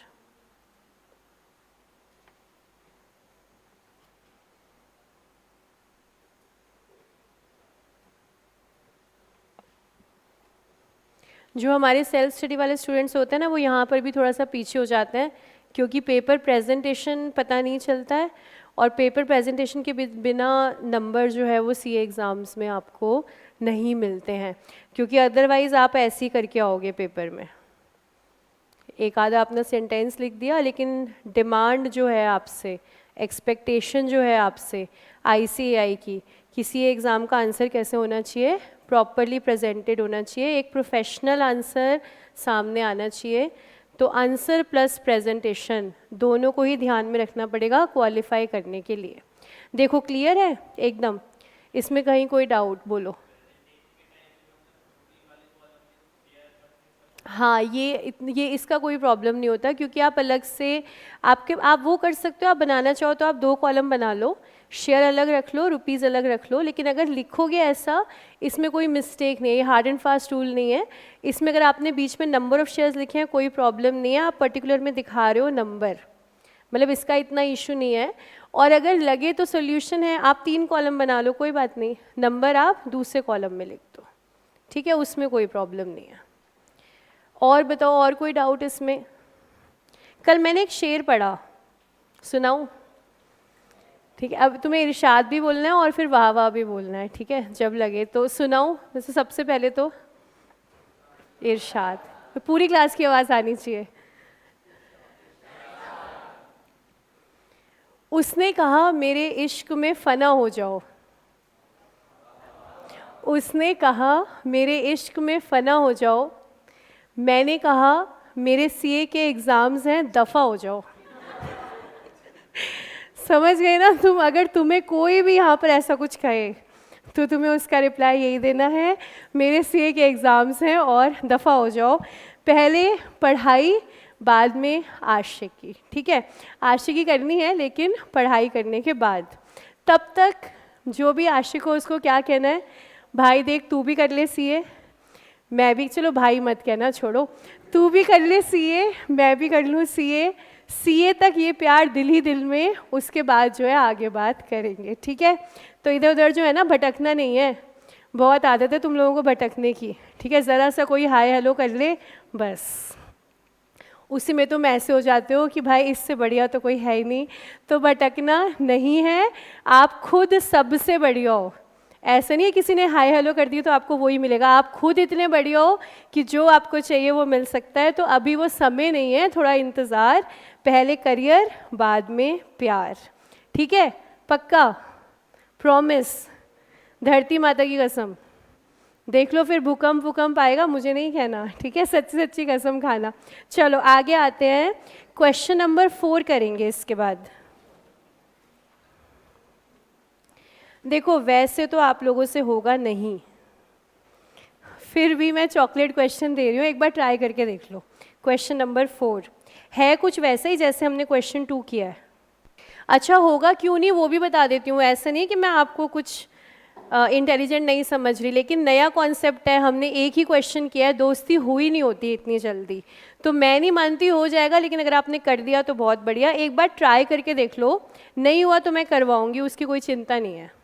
जो हमारे सेल्फ स्टडी वाले स्टूडेंट्स होते हैं ना, वो यहाँ पर भी थोड़ा सा पीछे हो जाते हैं, क्योंकि पेपर प्रेजेंटेशन पता नहीं चलता है, और पेपर प्रेजेंटेशन के बिना नंबर जो है वो सीए एग्ज़ाम्स में आपको नहीं मिलते हैं, क्योंकि अदरवाइज़ आप ऐसे ही करके आओगे पेपर में। एक आधा अपना सेंटेंस लिख दिया, लेकिन डिमांड जो है आपसे, एक्सपेक्टेशन जो है आपसे ICAI की, किसी एग्ज़ाम का आंसर कैसे होना चाहिए, प्रॉपरली प्रेजेंटेड होना चाहिए, एक प्रोफेशनल आंसर सामने आना चाहिए। तो आंसर प्लस प्रेजेंटेशन दोनों को ही ध्यान में रखना पड़ेगा क्वालिफाई करने के लिए। देखो क्लियर है एकदम, इसमें कहीं कोई डाउट बोलो। हाँ, ये इसका कोई प्रॉब्लम नहीं होता, क्योंकि आप अलग से आप वो कर सकते हो, आप बनाना चाहो तो आप 2 कॉलम बना लो, शेयर अलग रख लो, रुपीज़ अलग रख लो, लेकिन अगर लिखोगे ऐसा, इसमें कोई मिस्टेक नहीं है, ये हार्ड एंड फास्ट रूल नहीं है। इसमें अगर आपने बीच में नंबर ऑफ़ शेयर्स लिखे हैं कोई प्रॉब्लम नहीं है, आप पर्टिकुलर में दिखा रहे हो नंबर, मतलब इसका इतना इशू नहीं है। और अगर लगे तो सोल्यूशन है, आप 3 कॉलम बना लो, कोई बात नहीं, नंबर आप दूसरे कॉलम में लिख दो, ठीक है, उसमें कोई प्रॉब्लम नहीं है। और बताओ, और कोई डाउट इसमें? कल मैंने एक शेर पढ़ा, सुनाऊं? ठीक है, अब तुम्हें इरशाद भी बोलना है और फिर वाह वाह भी बोलना है, ठीक है, जब लगे तो सुनाऊं। वैसे सबसे पहले तो इरशाद, तो पूरी क्लास की आवाज़ आनी चाहिए। उसने कहा मेरे इश्क में फ़ना हो जाओ, उसने कहा मेरे इश्क में फ़ना हो जाओ, मैंने कहा मेरे सीए के एग्ज़ाम्स हैं, दफ़ा हो जाओ। समझ गए ना तुम? अगर तुम्हें कोई भी यहाँ पर ऐसा कुछ कहे तो तुम्हें उसका रिप्लाई यही देना है, मेरे सीए के एग्ज़ाम्स हैं और दफ़ा हो जाओ। पहले पढ़ाई, बाद में आशिकी, ठीक है? आशिकी करनी है लेकिन पढ़ाई करने के बाद। तब तक जो भी आशिक हो उसको क्या कहना है, भाई देख तू भी कर ले सीए, मैं भी, चलो भाई मत कहना, छोड़ो, तू भी कर ले सीए, मैं भी कर लूँ सीए, सीए तक ये प्यार दिल ही दिल में, उसके बाद जो है आगे बात करेंगे, ठीक है? तो इधर उधर जो है ना भटकना नहीं है, बहुत आदत है तुम लोगों को भटकने की, ठीक है? ज़रा सा कोई हाय हेलो कर ले बस, उसी में तुम ऐसे हो जाते हो कि भाई इससे बढ़िया तो कोई है ही नहीं। तो भटकना नहीं है, आप खुद सबसे बढ़िया हो। ऐसा नहीं है किसी ने हाय हेलो कर दी तो आपको वही मिलेगा, आप खुद इतने बढ़िया हो कि जो आपको चाहिए वो मिल सकता है। तो अभी वो समय नहीं है, थोड़ा इंतज़ार, पहले करियर बाद में प्यार, ठीक है? पक्का? प्रॉमिस? धरती माता की कसम? देख लो फिर भूकंप आएगा, मुझे नहीं कहना, ठीक है? सच्ची सच्ची कसम खाना। चलो आगे आते हैं, क्वेश्चन नंबर 4 करेंगे इसके बाद। देखो वैसे तो आप लोगों से होगा नहीं, फिर भी मैं चॉकलेट क्वेश्चन दे रही हूँ, एक बार ट्राई करके देख लो। क्वेश्चन नंबर 4 है कुछ वैसा ही जैसे हमने क्वेश्चन 2 किया है। अच्छा होगा क्यों नहीं वो भी बता देती हूँ, ऐसा नहीं कि मैं आपको कुछ इंटेलिजेंट नहीं समझ रही, लेकिन नया कॉन्सेप्ट है, हमने एक ही क्वेश्चन किया है, दोस्ती हुई नहीं होती इतनी जल्दी। तो मैं नहीं मानती हो जाएगा, लेकिन अगर आपने कर दिया तो बहुत बढ़िया, एक बार ट्राई करके देख लो, नहीं हुआ तो मैं करवाऊंगी, उसकी कोई चिंता नहीं है।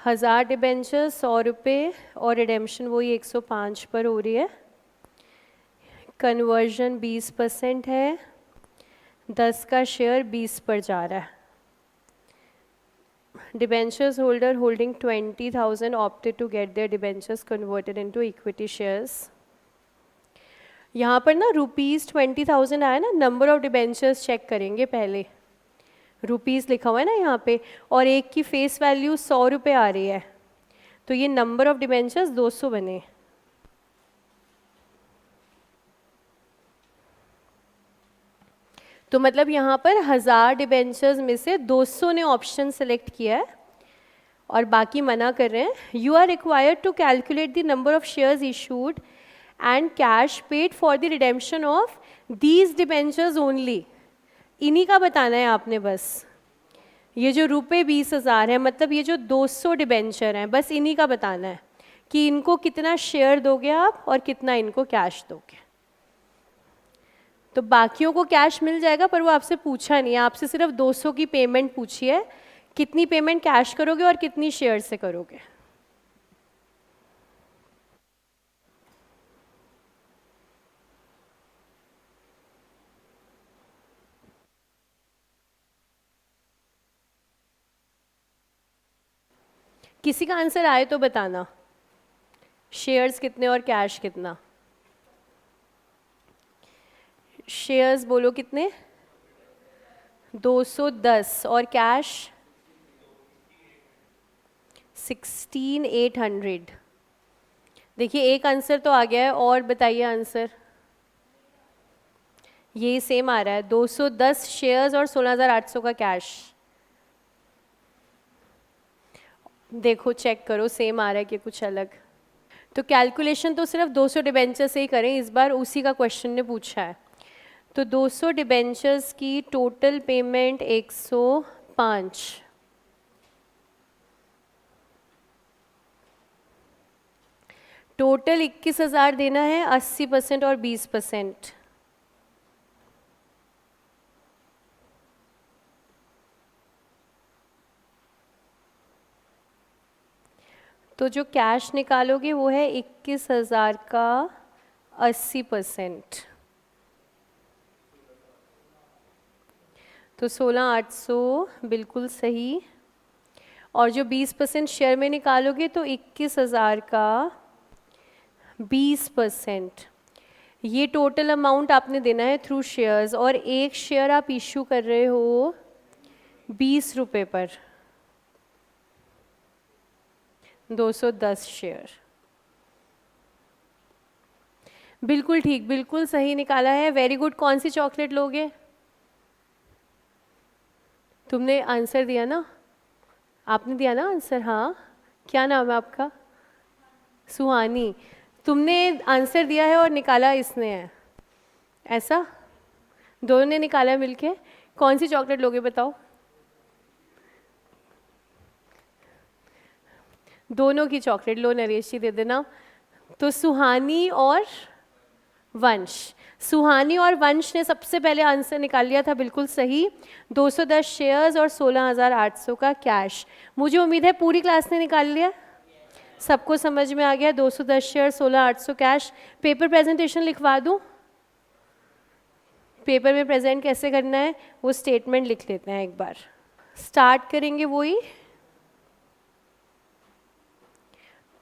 हज़ार डिबेंचर 100 रुपये और रिडेम्पशन वही 105 पर हो रही है। कन्वर्जन 20% है, 10 का शेयर 20 पर जा रहा है। Debentures holder holding 20,000 opted to get their debentures converted into equity shares. यहाँ पर ना ₹20,000 आया ना, नंबर ऑफ डिबेंचर्स चेक करेंगे पहले, रुपीज़ लिखा हुआ है ना यहाँ पे, और एक की फेस वैल्यू 100 रुपये आ रही है, तो ये नंबर ऑफ डिबेंचर्स 200 बने। तो मतलब यहाँ पर 1000 डिबेंचर्स में से 200 ने ऑप्शन सेलेक्ट किया है और बाकी मना कर रहे हैं। You are required to calculate the number of shares issued and cash paid for the redemption of these debentures only. इन्हीं का बताना है आपने बस, ये जो ₹20,000 है, मतलब ये जो 200 डिबेंचर हैं, बस इन्हीं का बताना है कि इनको कितना शेयर दोगे आप और कितना इनको कैश दोगे। तो बाकियों को कैश मिल जाएगा, पर वो आपसे पूछा नहीं है, आपसे सिर्फ 200 की पेमेंट पूछी है, कितनी पेमेंट कैश करोगे और कितनी शेयर से करोगे। किसी का आंसर आए तो बताना, शेयर्स कितने और कैश कितना। शेयर्स बोलो कितने, 210, और कैश 16,800। देखिए एक आंसर तो आ गया है, और बताइए आंसर। ये सेम आ रहा है, 210 शेयर्स और 16,800 का कैश। देखो चेक करो सेम आ रहा है कि कुछ अलग। तो कैलकुलेशन तो सिर्फ 200 डिबेंचर से ही करें, इस बार उसी का क्वेश्चन ने पूछा है। तो 200 डिबेंचर्स की टोटल पेमेंट 105, टोटल 21,000 देना है, 80% और 20%। तो जो कैश निकालोगे वो है 21,000 का 80%, तो 16,800 बिल्कुल सही। और जो 20% शेयर में निकालोगे तो 21,000 का 20%, ये टोटल अमाउंट आपने देना है थ्रू शेयर्स, और एक शेयर आप इशू कर रहे हो 20 रुपये पर, 210 शेयर। बिल्कुल ठीक, बिल्कुल सही निकाला है, वेरी गुड। कौन सी चॉकलेट लोगे? तुमने आंसर दिया ना, आपने दिया ना आंसर? हाँ, क्या नाम है आपका? सुहानी। तुमने आंसर दिया है और निकाला इसने है, ऐसा? दोनों ने निकाला है मिलके। कौन सी चॉकलेट लोगे बताओ? दोनों की चॉकलेट लो, नरेश जी दे देना। तो सुहानी और वंश, सुहानी और वंश ने सबसे पहले आंसर निकाल लिया था, बिल्कुल सही। 210 शेयर्स और 16,800 का कैश। मुझे उम्मीद है पूरी क्लास ने निकाल लिया, सबको समझ में आ गया। 210 शेयर, 16,800 कैश। पेपर प्रेजेंटेशन लिखवा दूं? पेपर में प्रेजेंट कैसे करना है वो स्टेटमेंट लिख लेते हैं एक बार। स्टार्ट करेंगे वही,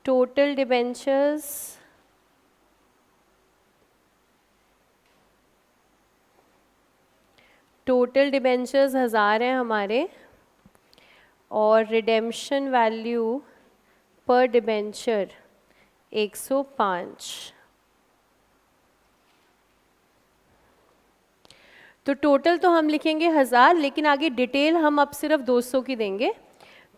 टोटल डिबेंचर्स, टोटल डिबेंचर्स 1000 हैं हमारे, और रिडेम्पशन वैल्यू पर डिबेंचर 105। तो टोटल तो हम लिखेंगे 1000, लेकिन आगे डिटेल हम अब सिर्फ 200 की देंगे।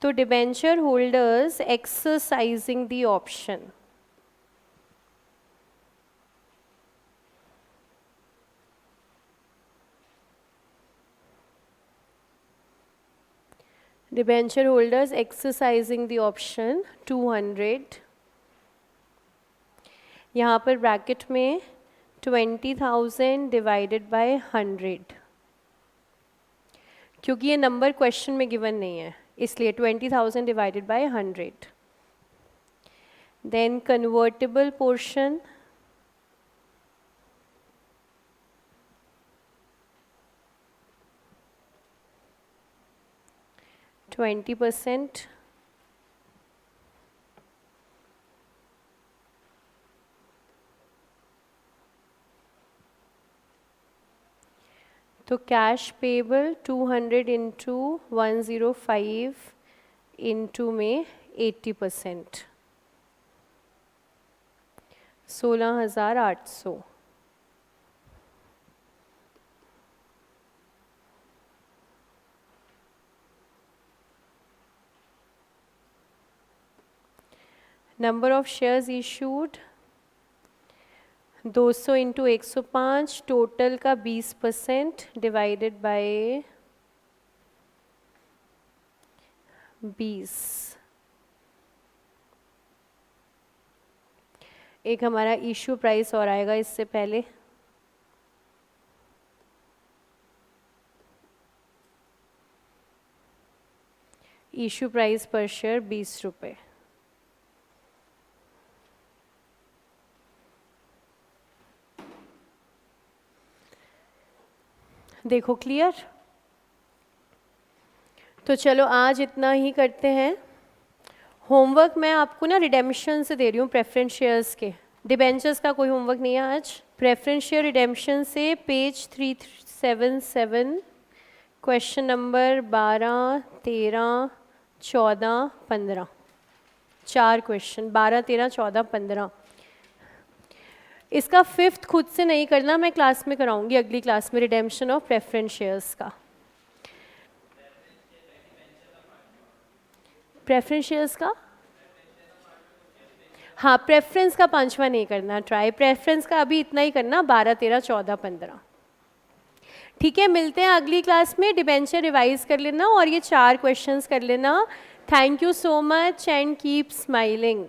तो debenture holders exercising the option, debenture holders exercising the option 200, यहाँ पर ब्रैकेट में 20,000 डिवाइडेड बाय 100, क्योंकि ये नंबर क्वेश्चन में गिवन नहीं है इसलिए 20,000 divided by 100। Then convertible portion, %20, तो कैश पेबल 200 इंटू 105 इंटू में 80%, 16,800। Number of shares issued 200 into 105, total का 20% डिवाइडेड बाय 20। एक हमारा इशू प्राइस और आएगा इससे पहले, इशू प्राइस पर शेयर 20 रुपये। देखो क्लियर? तो चलो आज इतना ही करते हैं। होमवर्क मैं आपको ना रिडेम्पशन से दे रही हूँ, प्रेफरेंस शेयर्स के। डिबेंचर्स का कोई होमवर्क नहीं है आज। प्रेफरेंस शेयर रिडेम्पशन से पेज 377, क्वेश्चन नंबर 12, 13, 14, 15, 4 क्वेश्चन, 12, 13, 14, 15। इसका 5th खुद से नहीं करना, मैं क्लास में कराऊंगी, अगली क्लास में, रिडेम्पशन ऑफ प्रेफरेंस शेयर्स का। प्रेफरेंस शेयर्स का, हाँ, प्रेफरेंस का 5वां नहीं करना ट्राई, प्रेफरेंस का अभी इतना ही करना, 12, 13, 14, 15। ठीक है, मिलते हैं अगली क्लास में। डिबेंचर रिवाइज कर लेना और ये 4 क्वेश्चंस कर लेना। Thank you so much and keep smiling.